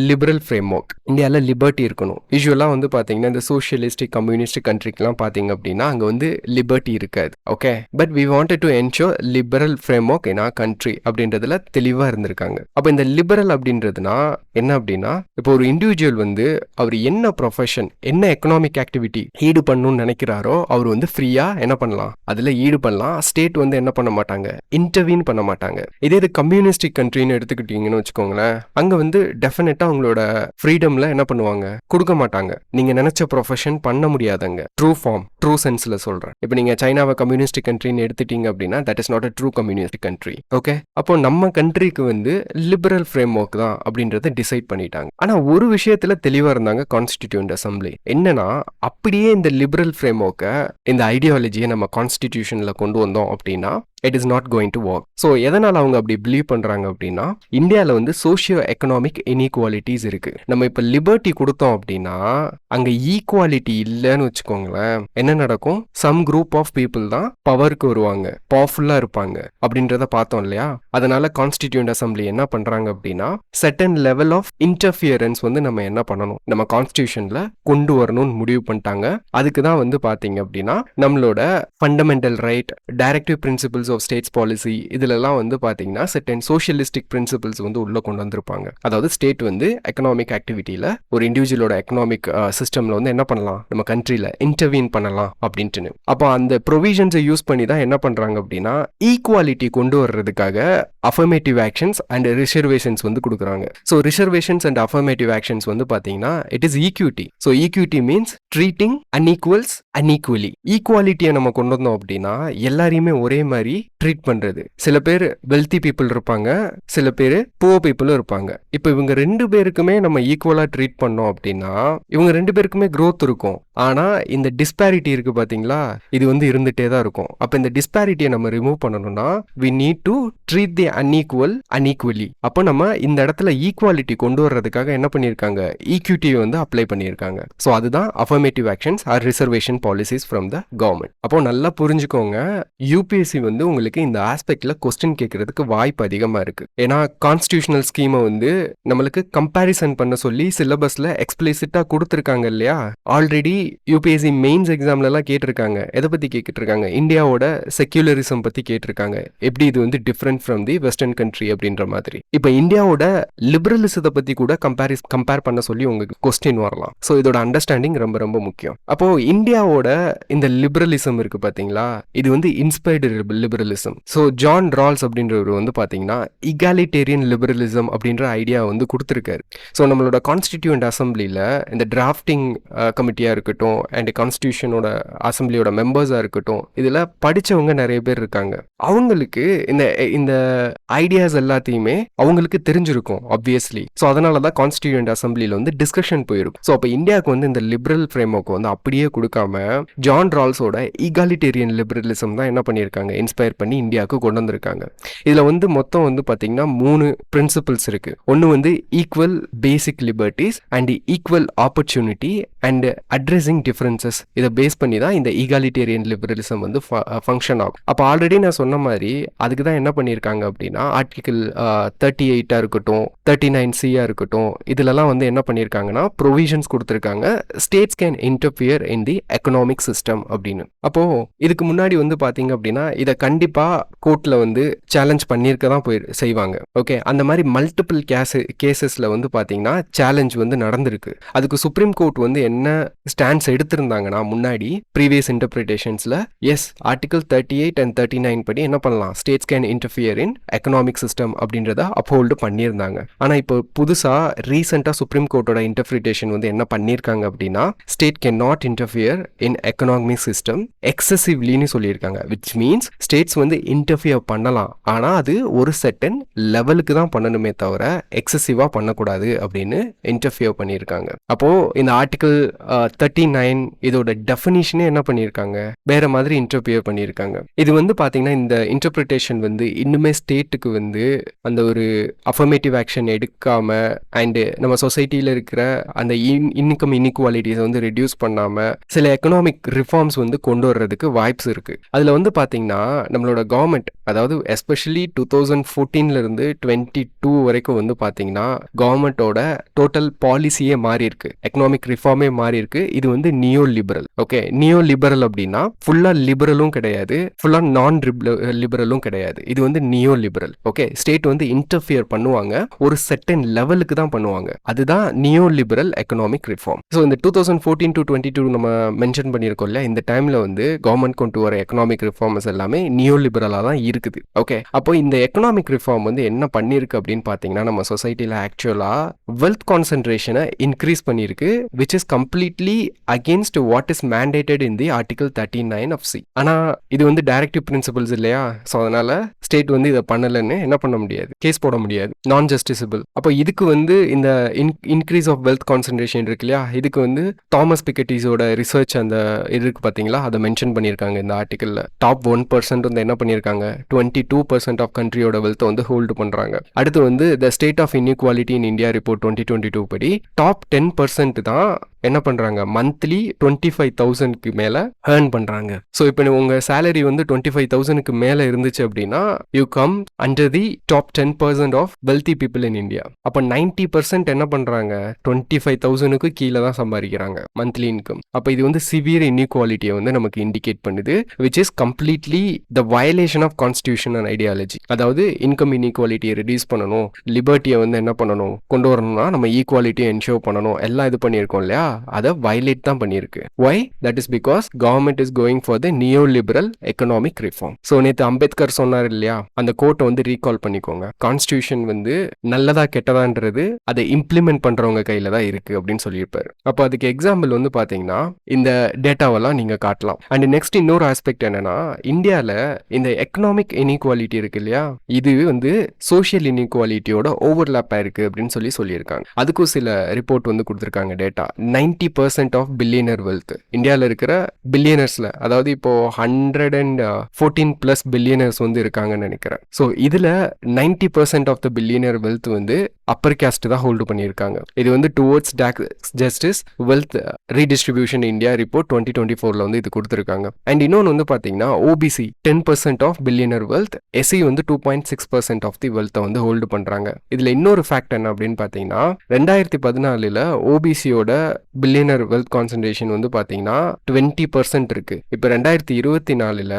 லிபரல் ஃப்ரேம் ஒர்க். இந்தியாவில் லிபர்ட்டி இருக்கணும். யூஸ்வலாக வந்து பார்த்தீங்கன்னா இந்த சோஷியலிஸ்டிக் கம்யூனிஸ்டிக் கண்ட்ரிக்கெலாம் பார்த்தீங்க அப்படின்னா அங்கே வந்து லிபர்ட்டி இருக்காது. Okay, but we wanted to ensure liberal framework in our country அப்படின்றதுல தெளிவாக இருந்திருக்காங்க. அப்போ இந்த லிபரல் லிபரல் அப்படின்றதுனா என்ன அப்படின்னா, இப்போ ஒரு இண்டிவிஜுவல் வந்து அவர் என்ன ப்ரொஃபஷன், என்ன எக்கனாமிக் ஆக்டிவிட்டி ஈடு பண்ணணும்னு நினைக்கிறாரோ அவர் வந்து ஃப்ரீயா என்ன பண்ணலாம், அதுல ஈடு பண்ணலாம். ஸ்டேட் வந்து என்ன பண்ண மாட்டாங்க, இன்டர்வீன் பண்ண மாட்டாங்க. இதே இது கம்யூனிஸ்டிக் கண்ட்ரின்னு எடுத்துக்கிட்டீங்கன்னு வச்சுக்கோங்களேன், அங்க வந்து டெஃபினட்டா அவங்களோட ஃப்ரீடம்ல என்ன பண்ணுவாங்க, கொடுக்க மாட்டாங்க. நீங்க நினைச்ச ப்ரொஃபஷன் பண்ண முடியாதங்க. ட்ரூ ஃபார்ம், ட்ரூ சென்ஸ்ல சொல்றேன். இப்போ நீங்க சைனாவை கம்யூனிஸ்டிக் கண்ட்ரின்னு எடுத்துட்டீங்க அப்படின்னா that is not a true communistic country. Okay, அப்போ நம்ம கண்ட்ரிக்கு வந்து லிபரல் ஃப்ரேம் ஒர்க் தான் அப்படின்றத டிசைட் பண்ணிட்டாங்க. ஆனா ஒரு விஷயத்துல தெளிவா இருந்தாங்க கான்ஸ்டிடியூண்ட் அசம்பிளி. என்னன்னா, அப்படியே இந்த லிபரல் ஃப்ரேம் ஒர்க்கை, இந்த ஐடியாலஜியை நம்ம கான்ஸ்டிடியூஷன்ல கொண்டு வந்தோம் அப்படின்னா it is not going to work. So எதனால் அவங்க அப்படி பிலீவ் பண்ணுறாங்க அப்படின்னா, இந்தியாவில் வந்து சோஷியோ எக்கனாமிக் இன்இக்வாலிட்டிஸ் இருக்கு. நம்ம இப்போ லிபர்ட்டி கொடுத்தோம் அப்படின்னா அங்கே ஈக்குவாலிட்டி இல்லைன்னு வச்சுக்கோங்களேன், என்ன நடக்கும், சம் குரூப் ஆஃப் பீப்புள் தான் பவருக்கு வருவாங்க, பவர்ஃபுல்லாக இருப்பாங்க அப்படின்றத பார்த்தோம் இல்லையா. அதனால கான்ஸ்டிடியூண்ட் அசம்பிளி என்ன பண்ணுறாங்க அப்படின்னா, செர்டன் லெவல் ஆஃப் இன்டர்ஃபியரன்ஸ் வந்து நம்ம என்ன பண்ணணும், நம்ம கான்ஸ்டிடியூஷனில் கொண்டு வரணும்னு முடிவு பண்ணிட்டாங்க. அதுக்கு தான் வந்து பார்த்தீங்க அப்படின்னா நம்மளோட fundamental right, directive principles of states policy, இதுலலாம் வந்து பார்த்தீங்கன்னா செர்டன் சோஷியலிஸ்டிக் பிரின்சிபிள்ஸ் வந்து உள்ள கொண்டு வந்திருப்பாங்க. அதாவது ஸ்டேட் வந்து எக்கனாமிக் ஆக்டிவிட்டியில் ஒரு இண்டிவிஜுவலோட எக்கனாமிக் சிஸ்டம்ல வந்து என்ன பண்ணலாம், நம்ம கண்ட்ரியில் இன்டர்வீன் பண்ணலாம் அப்படின்ட்டு. அப்போ அந்த ப்ரொவிஷன்ஸை யூஸ் பண்ணி தான் என்ன பண்ணுறாங்க அப்படின்னா ஈக்குவாலிட்டி கொண்டு வர்றதுக்காக அஃபர்மேட்டிவ் ஆக்ஷன்ஸ் அண்ட் ரிசர்வேஷன்ஸ் வந்து கொடுக்குறாங்க. So reservations and affirmative actions வந்து பார்த்தீங்கன்னா it is equity. So equity means treating unequals unequally. ஈக்குவாலிட்டியை நம்ம கொண்டு வந்தோம் அப்படின்னா எல்லாரையுமே ஒரே மாதிரி ட்ரீட் பண்றது. சில பேர் வெல்தி பீப்புள் இருப்பாங்க, சில பேர் புவர் பீப்புளும் இருப்பாங்க. இப்போ இவங்க ரெண்டு பேருக்குமே நம்ம ஈக்குவலா ட்ரீட் பண்ணோம் அப்படின்னா இவங்க ரெண்டு பேருக்குமே growth இருக்கும். ஆனா இந்த டிஸ்பாரிட்டி இருக்கு பாத்தீங்களா, இது வந்து இருந்துட்டே தான் இருக்கும். அப்ப இந்த டிஸ்பாரிட்டியை நம்ம ரிமூவ் பண்ணணும்னா we need to treat the unequal unequally. அப்போ நம்ம இந்த இடத்துல ஈக்குவாலிட்டி கொண்டு வர்றதுக்காக என்ன பண்ணியிருக்காங்க, ஈக்விட்டி வந்து அப்ளை பண்ணியிருக்காங்க. ஸோ அதுதான் affirmative actions or reservation policies from the government. அப்போ நல்லா புரிஞ்சுக்கோங்க, யூபிஎஸ்சி வந்து உங்களுக்கு இந்த ஆஸ்பெக்ட்ல கொஸ்டின் கேட்கறதுக்கு வாய்ப்பு அதிகமா இருக்கு. ஏன்னா கான்ஸ்டிடியூஷனல் ஸ்கீமை வந்து நம்மளுக்கு கம்பேரிசன் பண்ண சொல்லி சிலபஸ்ல எக்ஸ்பிளிசிட்டா கொடுத்துருக்காங்க இல்லையா. ஆல்ரெடி யூபிஎஸ்சி மெயின்ஸ் எக்ஸாம்ல எல்லாம் கேட்டிருக்காங்க. எதை பத்தி கேட்டுட்டு இருக்காங்க, இந்தியாவோட செக்யூலரிசம் பத்தி கேட்டிருக்காங்க. எப்படி இது வந்து different from the western country அப்படின்ற மாதிரி. இப்போ இந்தியாவோட லிபரலிசத்தை பத்தி கூட கம்பேர் பண்ண சொல்லி உங்களுக்கு கொஸ்டின் வரலாம். ஸோ இதோட அண்டர்ஸ்டாண்டிங் ரொம்ப ரொம்ப முக்கியம். அப்போ இந்தியாவோட இந்த லிபரலிசம் இருக்கு பாத்தீங்களா, இது வந்து inspired liberalism. So John Rolls அப்படின்றவர் வந்து பாத்தீங்கன்னா இகாலிட்டேரியன் லிபரலிசம் அப்படின்ற ஐடியா வந்து கொடுத்துருக்காரு. ஸோ நம்மளோட கான்ஸ்டிடியூண்ட் அசம்பிளியில் இந்த டிராஃப்டிங் கமிட்டியாக இருக்கட்டும் அண்ட் கான்ஸ்டியூஷனோட அசம்பிளியோட மெம்பர்ஸாக இருக்கட்டும், இதில் படித்தவங்க நிறைய பேர் இருக்காங்க. அவங்களுக்கு இந்த இந்த ஐடியாஸ் எல்லாத்தையுமே அவங்களுக்கு தெரிஞ்சிருக்கும் ஆப்வியஸ்லி. ஸோ அதனால தான் கான்ஸ்டிடியூண்ட் அசம்பிளியில் வந்து டிஸ்கஷன் போயிருக்கும். ஸோ அப்போ இந்தியாவுக்கு வந்து இந்த லிபரல் ஃப்ரேம் ஒர்க் வந்து அப்படியே கொடுக்காம ஜான் ரால்ஸோட ஈகாலிட்டேரியன் லிபரலிசம் தான் என்ன பண்ணியிருக்காங்க, இன்ஸ்பயர் பண்ணி இந்தியாவுக்கு கொண்டு வந்திருக்காங்க. இதில் வந்து மொத்தம் வந்து பார்த்தீங்கன்னா 3 பிரின்சிபிள்ஸ் இருக்கு. ஒன்று வந்து equal basic liberties and equal opportunity and addressing differences. இதை பேஸ் பண்ணி தான் இந்த ஈகாலிட்டேரியன் லிபரலிசம் வந்து ஃபங்க்ஷன் ஆகும். அப்போ ஆல்ரெடி நான் சொன்ன மாதிரி அதுக்கு தான் என்ன பண்ணியிருக்காங்க அப்படின்னா ஆர்டிகிள் 38 இருக்கட்டும் 39C இருக்கட்டும், இதுலலாம் வந்து என்ன பண்ணியிருக்காங்கன்னா ப்ரொவிஷன்ஸ் கொடுத்துருக்காங்க, states can interfere in the economic system அப்படின்னு. அப்போ இதுக்கு முன்னாடி வந்து பார்த்தீங்க அப்படின்னா இதை கண்டிப்பாக கோர்ட்டில் வந்து சேலஞ்ச் பண்ணியிருக்க தான் செய்வாங்க. ஓகே, அந்த மாதிரி மல்டிபிள் கேசஸில் வந்து பார்த்தீங்கன்னா சேலஞ்ச் வந்து நடந்திருக்கு. அதுக்கு சுப்ரீம் கோர்ட் வந்து என்ன ஸ்டாண்ட்ஸ் எடுத்திருந்தாங்கன்னா முன்னாடி ப்ரீவியஸ் இன்டர்பிரிட்டேஷன்ஸில் எஸ் ஆர்டிகல் 38 and 39 படி என்ன பண்ணலாம், states can interfere in economic system அப்படின்றத அப்ஹோல்டு பண்ணியிருந்தாங்க. ஆனால் இப்போ புதுசாக ரீசெண்டாக சுப்ரீம் கோர்ட்டோட இன்டர்பிரிட்டேஷன் வந்து என்ன பண்ணியிருக்காங்க அப்படின்னா state can not interfere in economic system எக்ஸசிவ்லின்னு சொல்லியிருக்காங்க. விச் மீன்ஸ் ஸ்டேட்ஸ் வந்து இன்டர்ஃபியர் பண்ணலாம், ஆனால் அது ஒரு செர்டன் லெவலுக்கு தான் பண்ணணுமே தவிர எக்ஸசிவாக பண்ணக்கூடாது அப்படின்னு இன்டர்ஃபியர் பண்ணியிருக்காங்க. அப்போ இந்த ஆர்டிகல் 39 இதோட டெஃபினிஷனே என்ன பண்ணியிருக்காங்க, வேற மாதிரி இன்டர்ஃபியர் பண்ணியிருக்காங்க. இது வந்து பார்த்தீங்கன்னா இந்த இன்டர்பிரிட்டேஷன் வந்து இன்னுமே ஸ்டேட்டுக்கு வந்து அந்த ஒரு அஃபர்மேட்டிவ் ஆக்ஷன் எடுக்காம அண்ட் நம்ம சொசைட்டியில் இருக்கிற அந்த இன்கம் இன்இக்வாலிட்டிஸை வந்து ரெடியூஸ் பண்ணாம சில எக்கனாமிக் ரிஃபார்ம்ஸ் வந்து கொண்டு வர்றதுக்கு வாய்ப்ஸ் இருக்கு. அதில் வந்து பார்த்தீங்கன்னா நம்மளோட கவர்மெண்ட், அதாவது எஸ்பெஷலி 2014ல இருந்து 22 வரைக்கும் வந்து பார்த்தீங்கன்னா கவர்மெண்ட்டோட டோட்டல் பாலிசியே மாறி இருக்கு, எக்கனாமிக் ரிஃபார்மே மாறி இருக்கு. இது வந்து neo liberal. Okay, neo liberal அப்படின்னா ஃபுல்லா லிபரலும் கிடையாது, ஃபுல்லா நான் லிபரலும் கிடையாது. இது வந்து நியோ லிபரல். ஓகே, ஸ்டேட் வந்து இன்டர்ஃபியர் பண்ணுவாங்க, ஒரு செட்டன் லெவலுக்கு தான் பண்ணுவாங்க. அதுதான் neo liberal economic reform. So இந்த 2014 to 22 நம்ம மென்ஷன் பண்ணியிருக்கோம்ல, இந்த டைம்ல வந்து கவர்மெண்ட் கொண்டு வர எக்கனாமிக் ரிஃபார்ம்ஸ் எல்லாமே நியோ லிபரலா தான் இருக்குது. ஓகே, அப்போ இந்த எக்கனாமிக் ரிஃபார்ம் வந்து என்ன பண்ணிருக்கு அப்படின்னு பார்த்தீங்கன்னா, நம்ம சொசைட்டில ஆக்சுவலா வெல்த் கான்சென்ட்ரேஷனை இன்க்ரீஸ் பண்ணியிருக்கு, which is completely against what is mandated in the article 39 of C. ஆனா இது வந்து டைரக்டிவ் பிரின்சிபல்ஸ் இல்லையா, ஸோ அதனால ஸ்டேட் வந்து இதை பண்ணலன்னு என்ன பண்ண முடியாது, கேஸ் போட முடியாது, நான் ஜஸ்டிசபிள். அப்போ இதுக்கு வந்து இந்த இன்க்ரீஸ் ஆஃப் வெல்த் கான்சென்ட்ரேஷன் இருக்கு இல்லையா, இதுக்கு வந்து தாமஸ் பிக்கெட்டிஸோட ரிசர்ச் அந்த இருக்கு பார்த்தீங்களா, அதை மென்ஷன் பண்ணியிருக்காங்க இந்த ஆர்டிகல்ல. டாப் 1% வந்து என்ன பண்ணியிருக்காங்க, 22% ஆஃப் கண்ட்ரியோட வெல்த்தை வந்து ஹோல்டு பண்றாங்க. அடுத்து வந்து the state of inequality in India report 2022 படி டாப் 10% தான் என்ன பண்றாங்க, மந்த்லி 25,000க்கு மேல ஏர்ன் பண்றாங்க. ஸோ இப்போ உங்க சேலரி வந்து 25,000க்கு மேல இருந்துச்சு அப்படின்னா you come under the top 10% of wealthy people in India. அப்போ 90% என்ன பண்றாங்க, 25,000க்கு கீழே தான் சம்பாதிக்கிறாங்க மந்த்லி இன்கம். அப்போ இது வந்து சிவியர் இன்இக்வாலிட்டியை வந்து நமக்கு இண்டிகேட் பண்ணுது, which is completely the violation of constitution and ideology. அதாவது இன்கம் இன்இக்வாலிட்டியை ரெடியூஸ் பண்ணணும், லிபர்ட்டியை வந்து என்ன பண்ணணும், கொண்டு வரணும்னா நம்ம ஈக்குவாலிட்டியை என்ஷோர் பண்ணணும், எல்லாம் இது பண்ணியிருக்கோம் இல்லையா, அதை வயலேட் தான் பண்ணியிருக்கு. Why? That is because government is going for the neoliberal economic reform. So நேற்று அம்பேத்கர் சொன்னார் இல்லையா, அந்த கோட்டை வந்து ரீகால் பண்ணிக்கோங்க. கான்ஸ்டியூஷன் வந்து நல்லதா கெட்டதான்றது அதை இம்ப்ளிமெண்ட் பண்றவங்க கையில தான் இருக்கு அப்படின்னு சொல்லியிருப்பாரு. அப்போ அதுக்கு எக்ஸாம்பிள் வந்து பாத்தீங்கன்னா இந்த டேட்டாவெல்லாம் நீங்க காட்டலாம். அண்ட் நெக்ஸ்ட் இன்னொரு ஆஸ்பெக்ட் என்னன்னா, இந்தியாவில் இந்த எக்கனாமிக் இன்இக்வாலிட்டி இருக்கு இல்லையா, இது வந்து சோஷியல் இன்இக்வாலிட்டியோட ஓவர்லாப் ஆயிருக்கு அப்படின்னு சொல்லியிருக்காங்க. அதுக்கும் சில ரிப்போர்ட் வந்து கொடுத்துருக்காங்க டேட்டா. 90% ஆஃப் பில்லியனர் வெல்த் இந்தியாவில் இருக்கிற பில்லியனர்ஸ்ல, அதாவது இப்போ 114+ பில்லியனர்ஸ் வந்து இருக்காங்கன்னு நினைக்கிறேன். ஸோ இதுல 90% ஆஃப் த பில்லியனர் வெல்த் வந்து அப்பர் கேஸ்ட் தான் ஹோல்டு பண்ணியிருக்காங்க. இது வந்து towards justice wealth redistribution India report 2024ல வந்து இது கொடுத்துருக்காங்க. அண்ட் இன்னொன்று வந்து பார்த்தீங்கன்னா OBC 10% of billionaire wealth, SC வந்து 2.6% ஆஃப் தி வெல்த்தை வந்து ஹோல்டு பண்றாங்க. இதுல இன்னொரு ஃபேக்ட் என்ன அப்படின்னு பார்த்தீங்கன்னா, 2014ல ஓபிசியோட பில்லியனர் வெல்த் கான்சன்ட்ரேஷன் வந்து பார்த்தீங்கன்னா 20% இருக்கு. இப்போ 2024ல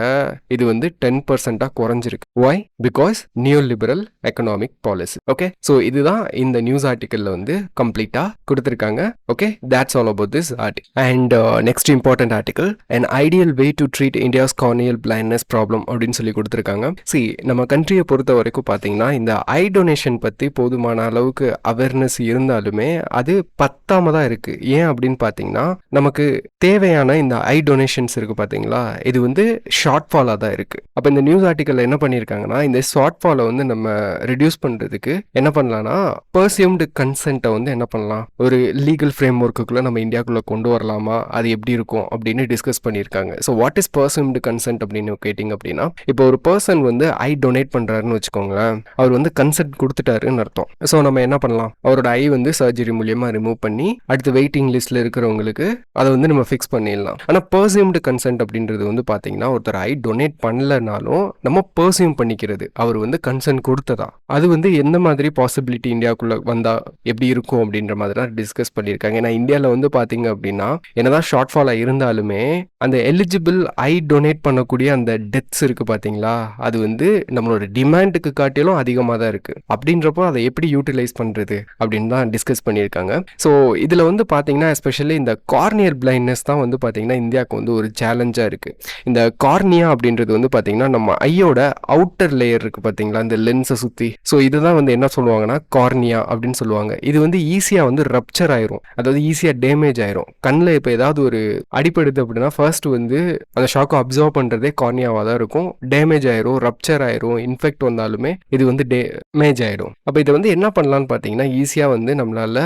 இது வந்து 10% குறைஞ்சிருக்கு. Why? Because neo liberal economic policy. Okay, so இதுதான் இந்த நியூஸ் ஆர்டிக்கல்ல வந்து கம்ப்ளீட்டா கொடுத்துருக்காங்க. Okay, that's all about this article. And next important article, an ideal way to treat India's corneal blindness problem அப்படின்னு சொல்லி கொடுத்துருக்காங்க. See, நம்ம கண்ட்ரியை பொறுத்த வரைக்கும் பார்த்தீங்கன்னா இந்த ஐ டொனேஷன் பற்றி போதுமான அளவுக்கு அவேர்னஸ் இருந்தாலுமே அது பத்தாம தான் இருக்கு. ஏன் அப்படின்னு பார்த்தீங்கன்னா, நமக்கு தேவையான இந்த ஐ டொனேஷன்ஸ் இருக்கு பார்த்தீங்களா, இது வந்து ஷார்ட் ஃபாலாக தான் இருக்கு. அப்போ இந்த நியூஸ் ஆர்டிக்கல்ல என்ன பண்ணியிருக்காங்கன்னா, இந்த ஷார்ட் ஃபாலை வந்து நம்ம ரெடியூஸ் பண்ணுறதுக்கு என்ன பண்ணலாம்னா, பர்சியூம்டு கன்சென்ட்டை வந்து என்ன பண்ணலாம், ஒரு லீகல் ஃப்ரேம் ஒர்க்குள்ள நம்ம இந்தியாவுக்குள்ள கொண்டு வரலாமா, அது எப்படி இருக்கும் அப்படின்னு டிஸ்கஸ் பண்ணியிருக்காங்க. ஸோ வாட் இஸ் பர்சியூம்டு கன்சென்ட் அப்படின்னு கேட்டிங்க அப்படின்னா, இப்போ ஒரு பர்சன் வந்து ஐ டொனேட் பண்ணுறாருன்னு வச்சுக்கோங்களேன், அவர் வந்து கன்சென்ட் கொடுத்துட்டாருன்னு அர்த்தம். ஸோ நம்ம என்ன பண்ணலாம், அவரோட ஐ வந்து சர்ஜரி மூலியமாக ரிமூவ் பண்ணி அடுத்து வெயிட்டிங் லிஸ்ட்ல இருக்கிறவங்களுக்கு அதை வந்து நம்ம ஃபிக்ஸ் பண்ணிடலாம். ஆனால் பர்சியூம்டு கன்சென்ட் அப்படின்றது வந்து பார்த்தீங்கன்னா, ஒருத்தர் ஐ டொனேட் பண்ணலனாலும் நம்ம பர்சியூம் பண்ணிக்கிறது, அவர் வந்து கன்சென்ட் கொடுத்ததா, அது வந்து எந்த மாதிரி பாசிபிலிட்டி இந்தியாவுக்குள்ள வந்தா எப்படி இருக்கும் அப்படின்ற மாதிரி தான் டிஸ்கஸ் பண்ணியிருக்காங்க. ஏன்னா இந்தியாவில் வந்து பார்த்தீங்க அப்படின்னா, என்னதான் ஷார்ட் ஃபாலாக இருந்தாலுமே அந்த எலிஜிபிள் ஐ டொனேட் பண்ணக்கூடிய அந்த டெத்ஸ் இருக்கு பார்த்தீங்களா, அது வந்து நம்மளோட டிமாண்டுக்கு காட்டிலும் அதிகமாக தான் இருக்கு. அப்படின்றப்போ அதை எப்படி யூட்டிலைஸ் பண்ணுறது அப்படின்னு தான் டிஸ்கஸ் பண்ணியிருக்காங்க. ஸோ இதில் வந்து பார்த்தீங்கன்னா எஸ்பெஷலி இந்த கார்னியல் பிளைண்ட்னஸ் தான் வந்து பார்த்தீங்கன்னா இந்தியாவுக்கு வந்து ஒரு சேலஞ்சாக இருக்குது. இந்த கார்னியா அப்படின்றது வந்து பார்த்தீங்கன்னா நம்ம ஐயோட அவுட்டர் லேயர் இருக்குது பார்த்தீங்களா, இந்த லென்ஸை சுற்றி. ஸோ இதுதான் வந்து என்ன சொல்லுவாங்கன்னா கார்னியா அப்படின்னு சொல்லுவாங்க. இது வந்து ஈஸியாக வந்து ரப்சர் ஆயிரும், அதாவது ஈஸியாக டேமேஜ் ஆயிரும். கண்ணில் இப்போ ஏதாவது ஒரு அடிப்படுது அப்படின்னா ஃபர்ஸ்ட் வந்து அந்த ஷாக்கை அப்சர்வ் பண்ணுறதே கார்னியாவாக தான் இருக்கும். டேமேஜ் ஆயிரும், ரப்சர் ஆயிரும், இன்ஃபெக்ட் வந்தாலுமே இது வந்து டேமேஜ் ஆயிடும். அப்போ இதை வந்து என்ன பண்ணலான்னு பார்த்தீங்கன்னா, ஈஸியாக வந்து நம்மளால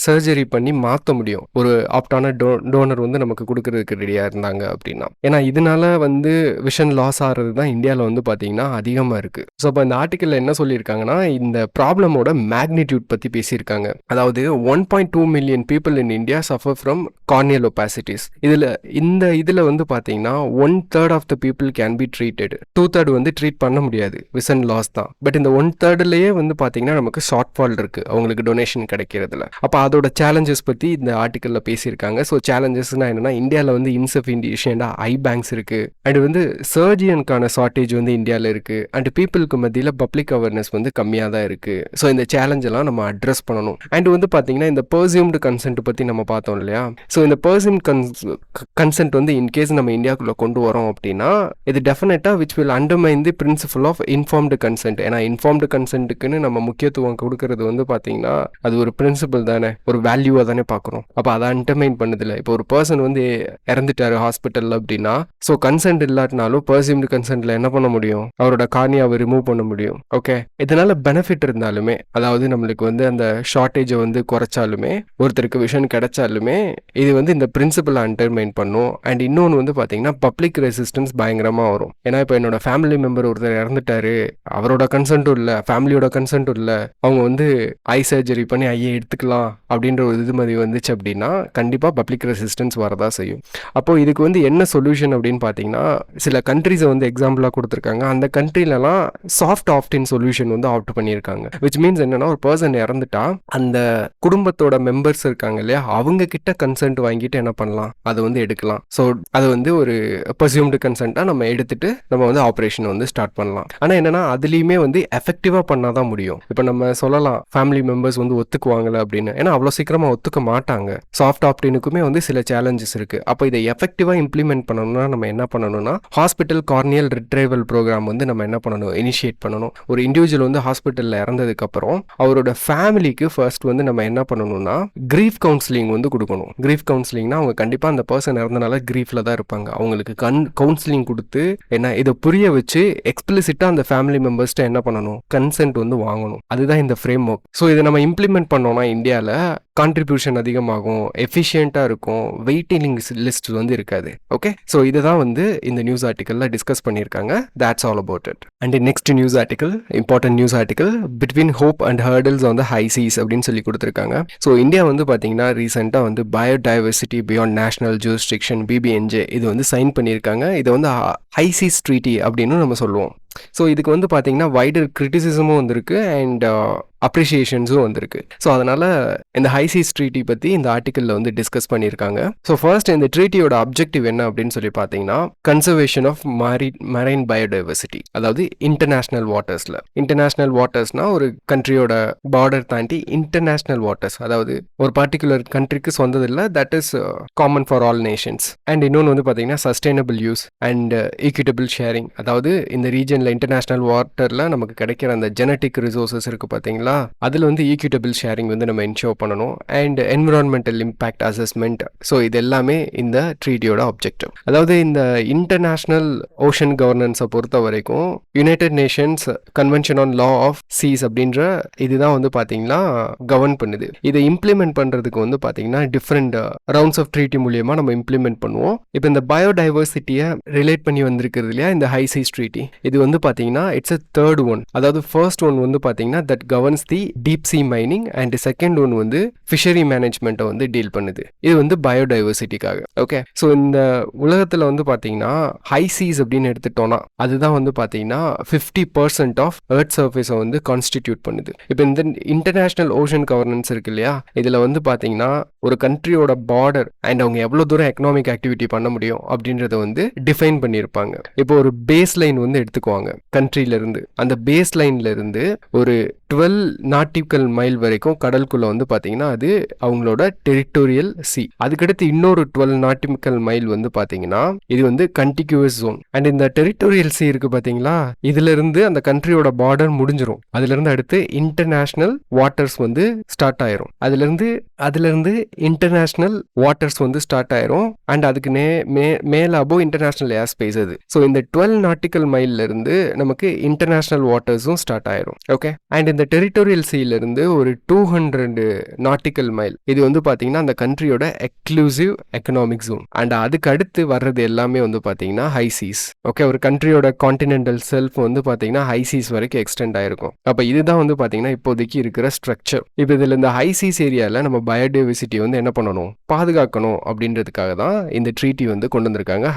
சர்ஜரி பண்ணி மாற்ற முடியும். ஒரு ஆப்டான டோனர் வந்து நமக்கு கொடுக்கறதுக்கு ரெடியாக இருந்தாங்க அப்படின்னா. ஏன்னா இதனால வந்து விஷன் லாஸ் ஆகிறது தான் இந்தியாவில் வந்து பார்த்தீங்கன்னா அதிகமாக இருக்குது. ஸோ அப்போ இந்த ஆர்டிக்கலில் என்ன சொல்லியிருக்காங்கன்னா, இந்த ப்ராப்ளமோட மேக்னிடியூட் பற்றி பேசியிருக்காங்க. அதாவது 1.2 million people in India suffer from corneal opacities. இதில் வந்து பார்த்தீங்கன்னா 1/3 of the people can be treated. 2/3 வந்து ட்ரீட் பண்ண முடியாது, விஷன் லாஸ் தான். பட் இந்த 1/3லேயே வந்து பார்த்தீங்கன்னா நமக்கு ஷார்ட் ஃபால் இருக்குது அவங்களுக்கு டொனேஷன் கிடைக்கிறதுல. அப்போ அதோட சேலஞ்சஸ் பற்றி இந்த ஆர்டிக்கலில் பேசியிருக்காங்க. ஸோ சேலஞ்சஸ்னால் என்னென்னா, இந்தியாவில் வந்து இன்சஃபிஷியண்டாக ஐ பேங்க்ஸ் இருக்குது, அண்ட் வந்து சர்ஜியனுக்கான ஷார்ட்டேஜ் வந்து இந்தியாவில் இருக்குது, அண்ட் பீப்புளுக்கு மத்தியில் பப்ளிக் அவேர்னஸ் வந்து கம்மியாக தான் இருக்குது. ஸோ இந்த சேலஞ்செல்லாம் நம்ம அட்ரஸ் பண்ணணும். அண்ட் வந்து பார்த்தீங்கன்னா இந்த பர்சியூம்டு கன்சென்ட் பற்றி நம்ம பார்த்தோம் இல்லையா. ஸோ இந்த பர்சியூம் கன்சென்ட் வந்து இன்கேஸ் நம்ம இந்தியாவுக்குள்ளே கொண்டு வரோம் அப்படின்னா, இது டெஃபினட்டாக which will undermine the principle of informed consent. ஏன்னா இன்ஃபார்ம்டு கன்சென்ட்டுக்குன்னு நம்ம முக்கியத்துவம் கொடுக்கறது வந்து பார்த்தீங்கன்னா அது ஒரு பிரின்சிபல் தானே, ஒரு வேல்யூவாக தானே பார்க்குறோம். அப்போ அதை அண்டர்மைன் பண்ணதில்லை. இப்போ ஒரு பர்சன் வந்து இறந்துட்டாரு ஹாஸ்பிட்டலில் அப்படின்னா, ஸோ கன்சென்ட் இல்லாட்டினாலும் பர்சியூம்டு கன்சென்ட்ல என்ன பண்ண முடியும், அவரோட கார்னியாவை ரிமூவ் பண்ண முடியும். ஓகே, இதனால பெனிஃபிட் இருந்தாலுமே, அதாவது நம்மளுக்கு வந்து அந்த ஷார்ட்டேஜை வந்து குறைச்சாலுமே, ஒருத்தருக்கு விஷன் கிடைச்சாலுமே, இது வந்து இந்த பிரின்சிபலை அண்டர்மைன் பண்ணும். அண்ட் இன்னொன்று வந்து பார்த்தீங்கன்னா பப்ளிக் ரெசிஸ்டன்ஸ் பயங்கரமாக வரும். ஏன்னா இப்போ என்னோட ஃபேமிலி மெம்பர் ஒருத்தர் இறந்துட்டாரு, அவரோட கன்சென்ட்டும் இல்லை, ஃபேமிலியோட கன்சென்ட்டும் இல்லை, அவங்க வந்து ஐ சர்ஜரி பண்ணி ஐயை எடுத்துக்கலாம் அப்படின்ற ஒரு இது மாதிரி வந்துச்சு அப்படின்னா கண்டிப்பாக பப்ளிக் ரெசிஸ்டன்ஸ் வரதா செய்யும். அப்போது இதுக்கு வந்து என்ன சொல்யூஷன் அப்படின்னு பார்த்தீங்கன்னா, சில கண்ட்ரிஸை வந்து எக்ஸாம்பிளாக கொடுத்துருக்காங்க. அந்த கண்ட்ரிலலாம் சாஃப்ட் ஆப்டின் சொல்யூஷன் வந்து ஆப்ட் பண்ணியிருக்காங்க. விச் மீன்ஸ் என்னன்னா, ஒரு பர்சன் இறந்துட்டா அந்த குடும்பத்தோட மெம்பர்ஸ் இருக்காங்க இல்லையா, அவங்க கிட்ட கன்சென்ட் வாங்கிட்டு என்ன பண்ணலாம், அதை வந்து எடுக்கலாம். ஸோ அது வந்து ஒரு பர்சியூம்டு கன்சென்ட்டாக நம்ம எடுத்துட்டு நம்ம வந்து ஆப்ரேஷன் வந்து ஸ்டார்ட் பண்ணலாம். ஆனால் என்னன்னா அதுலேயுமே வந்து எஃபெக்டிவாக பண்ணாதான் முடியும். இப்போ நம்ம சொல்லலாம் ஃபேமிலி மெம்பர்ஸ் வந்து ஒத்துக்குவாங்கல அப்படின்னு, ஏன்னா அவ்வளோ சீக்கிரமாக ஒத்துக்க மாட்டாங்க. சாஃப்ட் ஆப்டினுக்குமே வந்து சில சேலஞ்சஸ் இருக்குது. அப்போ இதை எஃபெக்டிவாக இம்ப்ளிமெண்ட் பண்ணணும்னா நம்ம என்ன பண்ணணும்னா, ஹாஸ்பிட்டல் கார்னியல் ரிட்ரைவல் ப்ரோக்ராம் வந்து நம்ம என்ன பண்ணணும், இனிஷியேட் பண்ணணும். ஒரு இண்டிவிஜுவல் வந்து ஹாஸ்பிட்டலில் இறந்ததுக்கப்புறம் அவரோட ஃபேமிலிக்கு ஃபர்ஸ்ட் வந்து நம்ம என்ன பண்ணணும்னா கிரீஃப் கவுன்சிலிங் வந்து கொடுக்கணும். கிரீஃப் கவுன்சிலிங்னா அவங்க கண்டிப்பாக அந்த பர்சன் இறந்தனால கிரீஃபில் தான் இருப்பாங்க, அவங்களுக்கு கவுன்சிலிங் கொடுத்து என்ன இதை புரிய வச்சு எக்ஸ்பிளிசிட்டாக அந்த ஃபேமிலி மெம்பர்ஸ்ட்ட என்ன பண்ணணும், கன்சென்ட் வந்து வாங்கணும். அதுதான் இந்த ஃப்ரேம் ஒர்க். ஸோ இதை நம்ம இம்ப்ளிமெண்ட் பண்ணோம்னா இந்தியாவில் கான்ட்ரிபியூஷன் அதிகமாகும், எஃபிஷியண்ட்டாக இருக்கும், வெயிட்டிங் லிஸ்ட் வந்து இருக்காது. ஓகே, ஸோ இதை தான் வந்து இந்த நியூஸ் ஆர்டிக்கலில் டிஸ்கஸ் பண்ணியிருக்காங்க. That's all about it. And next news article, important news article, between hope and hurdles on the high cheese அப்படின்னு சொல்லி கொடுத்துருக்காங்க. ஸோ இந்தியா வந்து பார்த்தீங்கன்னா ரீசெண்டாக வந்து biodiversity beyond national jurisdiction BBNJ இது வந்து சைன் பண்ணியிருக்காங்க. இதை வந்து ஹை சீஸ் ட்ரீட்டி அப்படின்னு நம்ம சொல்லுவோம். ஸோ இதுக்கு வந்து பார்த்தீங்கன்னா வைடர் கிரிட்டிசிசமும் வந்திருக்கு அண்ட் அப்ரிஷியேஷன்ஸும் வந்திருக்கு. ஸோ அதனால் இந்த ஹை சீஸ் ட்ரீட்டி பற்றி இந்த ஆர்டிக்கலில் வந்து டிஸ்கஸ் பண்ணியிருக்காங்க. ஸோ ஃபர்ஸ்ட் இந்த ட்ரீட்டியோட அப்ஜெக்டிவ் என்ன அப்படின்னு சொல்லி பார்த்தீங்கன்னா, கன்சர்வேஷன் ஆஃப் மரைன் பயோடைவர்சிட்டி. அதாவது இன்டர்நேஷ்னல் வாட்டர்ஸில், இன்டர்நேஷ்னல் வாட்டர்ஸ்னால் ஒரு கண்ட்ரியோட பார்டர் தாண்டி இன்டர்நேஷ்னல் வாட்டர்ஸ், அதாவது ஒரு பர்டிகுலர் கண்ட்ரிக்கு சொந்ததில்லை, that is common for all nations. And இன்னொன்று வந்து பார்த்தீங்கன்னா sustainable use and equitable sharing. அதாவது இந்த ரீஜனில் இன்டர்நேஷ்னல் வாட்டரில் நமக்கு கிடைக்கிற அந்த ஜெனட்டிக் ரிசோர்ஸஸ் இருக்குது பார்த்தீங்களா, அதில் வந்து ஈக்விட்டபிள் ஷேரிங் வந்து நம்ம என்ஷோர் பண்ணணும். And environmental impact assessment. So இது எல்லாமே இந்த ட்ரீட்டியோட ஆப்ஜெக்டிவ். அதாவது இந்த இன்டர்நேஷ்னல் ஓஷன் கவர்னன்ஸை பொறுத்த வரைக்கும் United Nations convention on law of seas அப்படின்ற இதுதான் வந்து பார்த்தீங்கன்னா கவர்ன் பண்ணுது. இதை இம்ப்ளிமெண்ட் பண்ணுறதுக்கு வந்து பார்த்தீங்கன்னா டிஃப்ரெண்ட் ரவுண்ட்ஸ் ஆஃப் ட்ரீட்டி மூலியமாக நம்ம இம்ப்ளிமெண்ட் பண்ணுவோம். இப்போ இந்த பயோடைவர்சிட்டியை ரிலேட் பண்ணி வந்திருக்கிறது இல்லையா இந்த ஹை சீஸ் ட்ரீட்டி, இது வந்து பார்த்தீங்கன்னா இட்ஸ் a third one. அதாவது ஃபர்ஸ்ட் ஒன் வந்து பார்த்தீங்கன்னா that governs the deep sea mining and second one வந்து ஃபிஷரி மேனேஜ்மெண்ட்டை வந்து டீல் பண்ணுது. இது வந்து பயோடைவர்சிட்டிக்காக. ஓகே, ஸோ இந்த உலகத்தில் வந்து பார்த்தீங்கன்னா ஹை சீஸ் அப்படின்னு எடுத்துட்டோம்னா அதுதான் வந்து பார்த்தீங்கன்னா 50% ஆஃப் எர்த் சர்ஃபேஸை வந்து கான்ஸ்டிடியூட் பண்ணுது. இப்போ இந்த இன்டர்நேஷ்னல் ஓஷன் கவர்னன்ஸ் இருக்கு இல்லையா, இதில் வந்து பார்த்தீங்கன்னா ஒரு கண்ட்ரியோட பார்டர் அண்ட் அவங்க எவ்வளோ தூரம் எக்கனாமிக் ஆக்டிவிட்டி பண்ண முடியும் அப்படின்றத வந்து டிஃபைன் பண்ணியிருப்பாங்க. இப்போ ஒரு பேஸ் லைன் வந்து எடுத்துக்குவாங்க கண்ட்ரியிலேருந்து, அந்த பேஸ் லைன்லேருந்து ஒரு 12 நாட்டிக்கல் மைல் வரைக்கும் கடலுக்குள்ள வந்து பார்த்தீங்கன்னா அது அவங்களோட டெரிட்டோரியல் சி. அதுக்கடுத்து இன்னொரு 12 நாட்டிக்கல் மைல் வந்து பார்த்தீங்கன்னா இது வந்து கண்டிகுவஸ் ஜோன். அண்ட் இந்த டெரிட்டோரியல் சி இருக்கு பார்த்தீங்களா, இதுல இருந்து அந்த கண்ட்ரியோட பார்டர் முடிஞ்சிரும். அதுல இருந்து அடுத்து இன்டர்நேஷனல் வாட்டர்ஸ் வந்து ஸ்டார்ட் ஆயிரும். அதுல இருந்து இன்டர்நேஷனல் வாட்டர்ஸ் வந்து ஸ்டார்ட் ஆயிரும். அண்ட் அதுக்கு மேல அபோவ் இன்டர்நேஷனல் ஏர் ஸ்பேஸ் அது. ஸோ இந்த 12 நாட்டிக்கல் மைல்ல இருந்து வந்து நமக்கு இன்டர்நேஷனல் வாட்டர்ஸும் ஸ்டார்ட் ஆயிரும். ஓகே, அண்ட் இந்த டெரிட்டோரியல் சீல இருந்து ஒரு 200 நாட்டிக்கல் மைல் இது வந்து பாத்தீங்கன்னா அந்த கண்ட்ரியோட எக்ஸ்க்ளூசிவ் எக்கனாமிக் ஜோன். அண்ட் அதுக்கு அடுத்து வர்றது எல்லாமே வந்து பாத்தீங்கன்னா ஹை சீஸ். ஓகே, ஒரு கண்ட்ரியோட கான்டினென்டல் செல்ஃப் வந்து பாத்தீங்கன்னா ஹை சீஸ் வரைக்கும் எக்ஸ்டெண்ட் ஆயிருக்கும். அப்ப இதுதான் வந்து பாத்தீங்கன்னா இப்போதைக்கு இருக்கிற ஸ்ட்ரக்சர். இப்போ இதுல இந்த ஹை சீஸ் ஏரியால நம்ம பயோடைவர்சிட்டி வந்து என்ன பண்ணணும், பாதுகாக்கணும் அப்படின்றதுக்காக தான் இந்த ட்ரீட்டி வந்து கொண்டு வந்திருக்காங்க,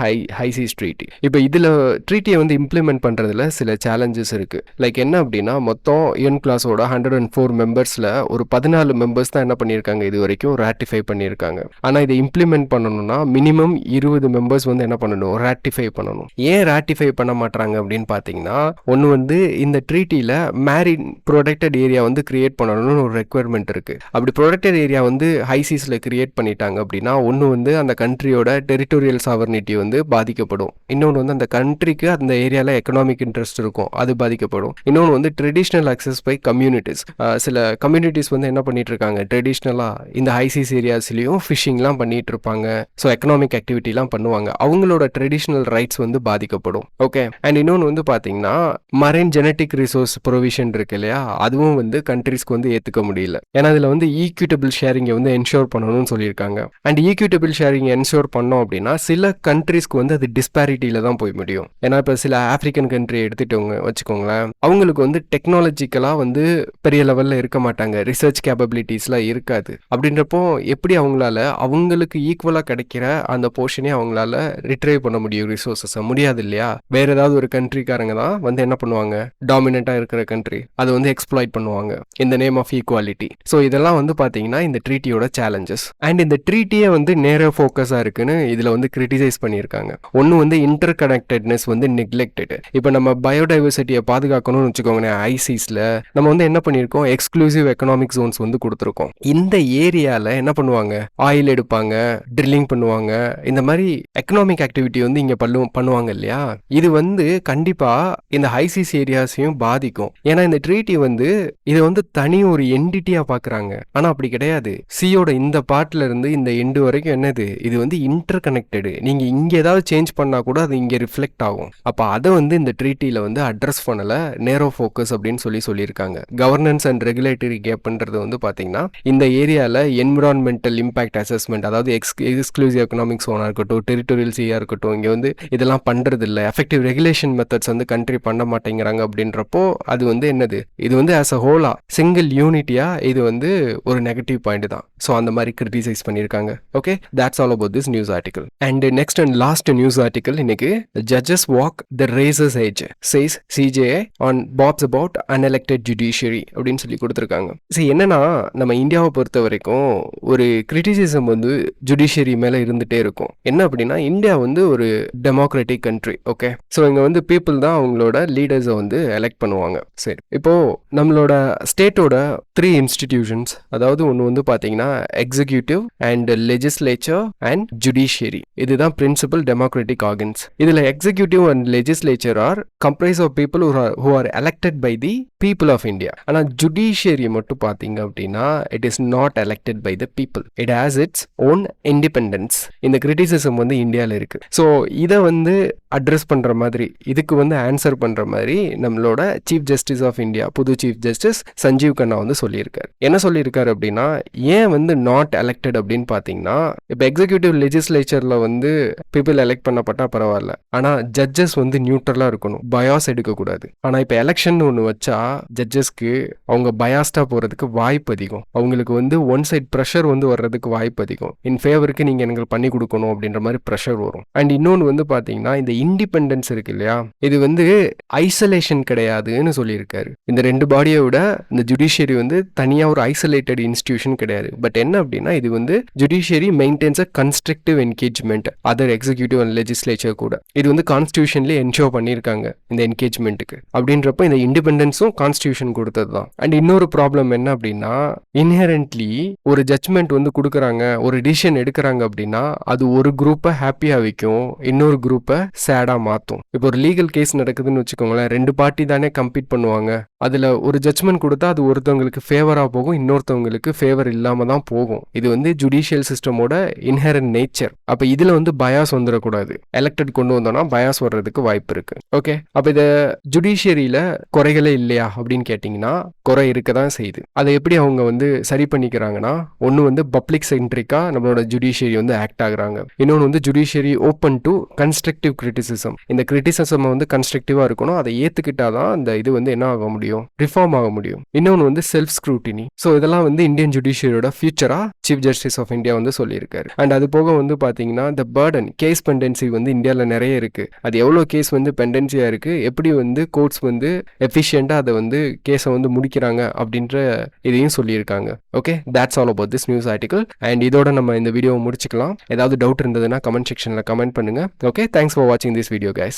ஹை சீஸ் ட்ரீட்டி. இப்போ இதுல ட்ரீட்டியை வந்து இம்ப்ளிமெண்ட் பண்றதுல சில சேலஞ்சஸ் இருக்கு. லைக் என்ன அப்படின்னா மொத்தம் யூஎன் கிளாஸோட 104 மெம்பர்ஸ்ல ஒரு 14 மெம்பர்ஸ் தான் என்ன பண்ணியிருக்காங்க இது வரைக்கும் ராட்டிஃபை பண்ணியிருக்காங்க. ஆனா இதை இம்ப்ளிமெண்ட் பண்ணணும்னா மினிமம் 20 மெம்பர்ஸ் வந்து என்ன பண்ணணும், ராட்டிஃபை பண்ணணும். ஏன் ராட்டிஃபை பண்ண மாட்டாங்க அப்படின்னு பாத்தீங்கன்னா, ஒன்னு வந்து இந்த ட்ரீட்டில மேரின் ப்ரொடெக்டட் ஏரியா வந்து கிரியேட் பண்ணணும்னு ஒரு ரெக்குவயர்மெண்ட் இருக்கு. அப்படி ப்ரொடெக்டட் ஏரியா வந்து ஹை சீஸ்ல கிரியேட் பண்ணிட்டாங்க அப்படின்னா ஒன்னு வந்து அந்த கண்ட்ரியோட டெரிட்டோரியல் சாவர்னிட்டி வந்து பாதிக்கப்படும். இன்னொன்று வந்து அந்த கண்ட்ரிக்கு அந்த ஏரியால எக்கனாமிக் இன்ட்ரெஸ்ட் இருக்கும், அது பாதிக்கப்படும். இன்னொன்று வந்து ட்ரெடிஷ்னல் அக்சஸ் பை கம்யூனிட்டிஸ். சில கம்யூனிட்டிஸ் வந்து என்ன பண்ணிட்டு இருக்காங்க, ட்ரெடிஷ்னலா இந்த ஹை சீஸ் ஏரியாஸ்லயும் ஃபிஷிங்லாம் பண்ணிட்டு இருப்பாங்க. ஸோ எக்கனாமிக் ஆக்டிவிட்டிலாம் பண்ணுவாங்க. அவங்களோட ட்ரெடிஷ்னல் ரைட்ஸ் வந்து பாதிக்கப்படும். ஓகே, அண்ட் இன்னொன்று வந்து பார்த்தீங்கன்னா மரைன் ஜெனட்டிக் ரிசோர்ஸ் ப்ரொவிஷன் இருக்கு இல்லையா, அதுவும் வந்து கண்ட்ரிஸ்க்கு வந்து ஏற்றுக்க முடியல. ஏன்னா அதில் வந்து ஈக்விட்டபிள் ஷேரிங்கை வந்து என்ஷோர் பண்ணணும்னு சொல்லியிருக்காங்க. அண்ட் ஈக்விட்டபிள் ஷேரிங் என்ஷோர் பண்ணோம் அப்படின்னா சில கண்ட்ரிஸ்க்கு வந்து அது டிஸ்பாரிட்டியில தான் போய் முடியும். ஏன்னா இப்போ சில ஆப்பிரிக்கன் கண்ட்ரி எடுத்துட்டவங்க வச்சுக்கோங்களேன், அவங்களுக்கு வந்து டெக்னாலஜிக்கலாக வந்து பெரிய லெவலில் இருக்க மாட்டாங்க, ரிசர்ச் கேப்பபிலிட்டிஸ்லாம் இருக்காது. அப்படின்றப்போ எப்படி அவங்களால அவங்களுக்கு ஈக்குவலாக கிடைக்கிற அந்த போர்ஷனே அவங்களால ரிட்ரைவ் பண்ண முடியும், ரிசோர்ஸஸ் முடியாது இல்லையா. வேற ஏதாவது ஒரு கண்ட்ரிக்காரங்க தான் வந்து என்ன பண்ணுவாங்க, டாமினண்டா இருக்கிற கண்ட்ரி அதை வந்து எக்ஸ்ப்ளாய்ட் பண்ணுவாங்க இந்த நேம் ஆஃப் ஈக்குவாலிட்டி. ஸோ இதெல்லாம் வந்து பாத்தீங்கன்னா இந்த ட்ரீட்டியோட சேலஞ்சஸ். அண்ட் இந்த ட்ரீட்டியே வந்து நேர ஃபோக்கஸா இருக்குன்னு இதுல வந்து கிரிட்டிசைஸ் பண்ணியிருக்காங்க. ஒன்னு வந்து இன்டர் கனெக்டட்னஸ் வந்து நெக்லெக்டட். இப்போ நம்ம பயோடைவர்சிட்டியை பாதுகாக்கணும்னு வச்சுக்கோங்க, ஐசிஸ்ல நம்ம வந்து என்ன பண்ணியிருக்கோம், எக்ஸ்க்ளூசிவ் எக்கனாமிக் ஜோன்ஸ் வந்து கொடுத்துருக்கோம். இந்த ஏரியால என்ன பண்ணுவாங்க, ஆயில் எடுப்பாங்க, ட்ரில்லிங் பண்ணுவாங்க, இந்த மாதிரி எக்கனாமிக் ஆக்டிவிட்டி வந்து இங்க பண்ணுவாங்க இல்லையா. இது வந்து கண்டிப்பா இந்த ஹைசிஸ் ஏரியாஸையும் பாதிக்கும். ஏன்னா இந்த ட்ரீட்டி வந்து இதை வந்து தனி ஒரு என்டிட்டியா பாக்குறாங்க. ஆனா அப்படி கிடையாது. சியோட இந்த பார்ட்ல இருந்து இந்த எண்டு வரைக்கும் என்னது, இது வந்து இன்டர் கனெக்டடு. நீங்க இங்க ஏதாவது சேஞ்ச் பண்ணா கூட அது இங்க ரிஃப்ளெக்ட் ஆகும். அப்ப அதை வந்து இந்த ட்ரீட்டில வந்து அட்ரஸ் பண்ணல, நேரோ ஃபோக்கஸ் அப்படின்னு சொல்லியிருக்காங்க. கவர்னன்ஸ் அண்ட் ரெகுலேட்டரி கேப்ன்றது வந்து பாத்தீங்கன்னா இந்த ஏரியால என்விரான்மெண்டல் இம்பாக்ட் அசஸ்மெண்ட், அதாவது எக்ஸ்க்ளூசிவ் எக்கனாமிக் சோனா இருக்கட்டும், டெரிட்டோரியல் சீயா இருக்கட்டும், இங்க வந்து இதெல்லாம் பண்றது இல்லை, எஃபெக்டிவ் ரெகுலேஷன் மெத்தட்ஸ் வந்து கண்ட்ரி பண்ண மாட்டேங்கிறாங்க. அப்படின்றப்போ அது வந்து என்னது, இது வந்து ஆஸ் அ ஹோலா சிங்கிள் யூனிட்டியா இது வந்து ஒரு நெகட்டிவ் பாயிண்ட் தான். ஸோ அந்த மாதிரி கிரிட்டிசைஸ் பண்ணியிருக்காங்க. Okay, that's all about this news article. And next and last news article இன்னைக்கு, judges walk the razor's edge says CJI on barbs about unelected judiciary அப்படின்னு சொல்லி கொடுத்துருக்காங்க. சரி, என்னன்னா நம்ம இந்தியாவை பொறுத்த வரைக்கும் ஒரு கிரிட்டிசிசம் வந்து ஜுடிஷியரி மேல இருந்துட்டே இருக்கும். என்ன அப்படின்னா, இந்தியா வந்து ஒரு டெமோக்ராட்டிக் கண்ட்ரி. ஓகே, ஸோ இங்க வந்து பீப்புள் தான் அவங்களோட லீடர்ஸை வந்து எலெக்ட் பண்ணுவாங்க. சரி, இப்போ நம்மளோட ஸ்டேட்டோட 3 இன்ஸ்டிடியூஷன்ஸ், அதாவது ஒன்று வந்து பார்த்தீங்கன்னா executive and legislature and judiciary, இதுதான் பிரின்சிபல் டெமோக்ராட்டிக் ஆர்கன்ஸ். இதுல executive and legislature are comprise of people who are elected by the people of India. ஆனா ஜுடிஷியரி மட்டும் பார்த்தீங்க அப்படின்னா it is not elected by the people. It has its own independence. இந்த criticism வந்து இந்தியாவில் இருக்கு. So இதை வந்து அட்ரஸ் பண்ற மாதிரி, இதுக்கு வந்து ஆன்சர் பண்ற மாதிரி நம்மளோட சீஃப் ஜஸ்டிஸ் ஆஃப் இந்தியா, புது சீஃப் ஜஸ்டிஸ் சஞ்சீவ் கண்ணா வந்து சொல்லியிருக்காரு. என்ன சொல்லியிருக்காரு அப்படின்னா, ஏன் வந்து நாட் எலெக்டட் அப்படின்னு பார்த்தீங்கன்னா, இப்போ எக்ஸிக்யூட்டிவ் லெஜிஸ்லேச்சர்ல வந்து பீப்புள் எலெக்ட் பண்ணப்பட்டா பரவாயில்ல, ஆனா ஜட்ஜஸ் வந்து நியூட்ரலா இருக்கணும், பயாஸ் எடுக்கக்கூடாது. ஆனா இப்போ எலெக்ஷன் ஒன்று வச்சா ஜட்ஜஸ்க்கு அவங்க பயாஸ்டா போறதுக்கு வாய்ப்பு அதிகம். அவங்களுக்கு வந்து ஒன் சைட் ப்ரெஷர் வந்து வர்றதுக்கு வாய்ப்பு அதிகம். இன் ஃபேவருக்கு நீங்க எங்களுக்கு பண்ணி கொடுக்கணும் அப்படின்ற மாதிரி ப்ரெஷர் வரும். அண்ட் இன்னொன்று வந்து பாத்தீங்கன்னா, இந்த இண்டிபெண்டன்ஸ் இருக்கு இல்லையா, இது வந்து ஐசோலேஷன் கிடையாதுன்னு சொல்லியிருக்காரு. இந்த 2 பாடியை விட இந்த ஜுடிஷியரி வந்து தனியா ஒரு ஐசோலேட்டட் இன்ஸ்டிடியூஷன் கிடையாது. பட் என்ன அப்படின்னா, இது வந்து judiciary maintenance a constructive engagement other executive and legislature கூட. இது வந்து கான்ஸ்டிடியூஷன்லேயே என்ஷோர் பண்ணியிருக்காங்க இந்த என்கேஜ்மெண்ட்டுக்கு. அப்படின்றப்போ இந்த இண்டிபெண்டன்ஸும் கான்ஸ்டியூஷன் கொடுத்தது தான். அண்ட் இன்னொரு ப்ராப்ளம் என்ன அப்படின்னா, இன்ஹெரண்ட்லி ஒரு ஜட்ஜ்மெண்ட் வந்து கொடுக்குறாங்க, ஒரு டிசிஷன் எடுக்கிறாங்க அப்படின்னா அது ஒரு குரூப்பை ஹாப்பியாக வைக்கும், இன்னொரு குரூப்பை சேடாக மாற்றும். இப்போ ஒரு லீகல் கேஸ் நடக்குதுன்னு வச்சுக்கோங்களேன், 2 பார்ட்டி தானே கம்பீட் பண்ணுவாங்க. அதில் ஒரு ஜட்ஜ்மெண்ட் கொடுத்தா அது ஒருத்தவங்களுக்கு ஃபேவராக போகும், இன்னொருத்தவங்களுக்கு ஃபேவர் இல்லாமல் தான் போகும். இது வந்து ஜுடிஷியல் சிஸ்டமோட இன்ஹெரண்ட் நேச்சர். அப்போ இதில் வந்து பயாஸ் வந்துடக்கூடாது. எலெக்டட் கொண்டு வந்தோம்னா பயாஸ் வர்றதுக்கு வாய்ப்பு இருக்கு. ஓகே, அப்போ இதை ஜுடிஷியரியில் குறைகளே இல்லையா அப்படின்னு கேட்டிங்கன்னா குறை இருக்க தான் செய்யுது. அதை எப்படி அவங்க வந்து சரி பண்ணிக்கிறாங்கன்னா, ஒன்று வந்து பப்ளிக் சென்ட்ரிக்காக நம்மளோட ஜுடிஷியரி வந்து ஆக்ட் ஆகுறாங்க, இன்னொன்று வந்து judiciary open to constructive criticism. இந்த கிரிட்டிசிசம் வந்து கன்ஸ்ட்ரக்டிவாக இருக்கணும், அதை ஏற்றுக்கிட்டாதான் அந்த இது வந்து என்ன ஆக முடியும், ரிஃபார்ம் ஆக முடியும். இன்னொன்று வந்து செல்ஃப் ஸ்க்ரூட்டினி. ஸோ இதெல்லாம் வந்து இந்தியன் ஜுடிஷியரியோட ஃபியூச்சரா சீஃப் ஜஸ்டிஸ் ஆஃப் இந்தியா வந்து சொல்லியிருக்காரு. அண்ட் அது போக வந்து பார்த்தீங்கன்னா த பர்டன் கேஸ் பெண்டன்சி வந்து இந்தியாவில் நிறைய இருக்கு. அது எவ்வளோ கேஸ் வந்து பெண்டன்சியாக இருக்கு, எப்படி வந்து கோர்ட்ஸ் வந்து எஃபிஷியண்டாக அதை வந்து கேஸை வந்து முடிக்கிறாங்க அப்படின்ற இதையும் சொல்லியிருக்காங்க. Okay, that's all about this news article. And இதோட நம்ம இந்த வீடியோவை முடிச்சுக்கலாம். ஏதாவது டவுட் இருந்ததுன்னா கமெண்ட் செக்ஷனில் கமெண்ட் பண்ணுங்க. ஓகே, தேங்க்ஸ் ஃபார் வாட்சிங் திஸ் வீடியோ கைஸ்.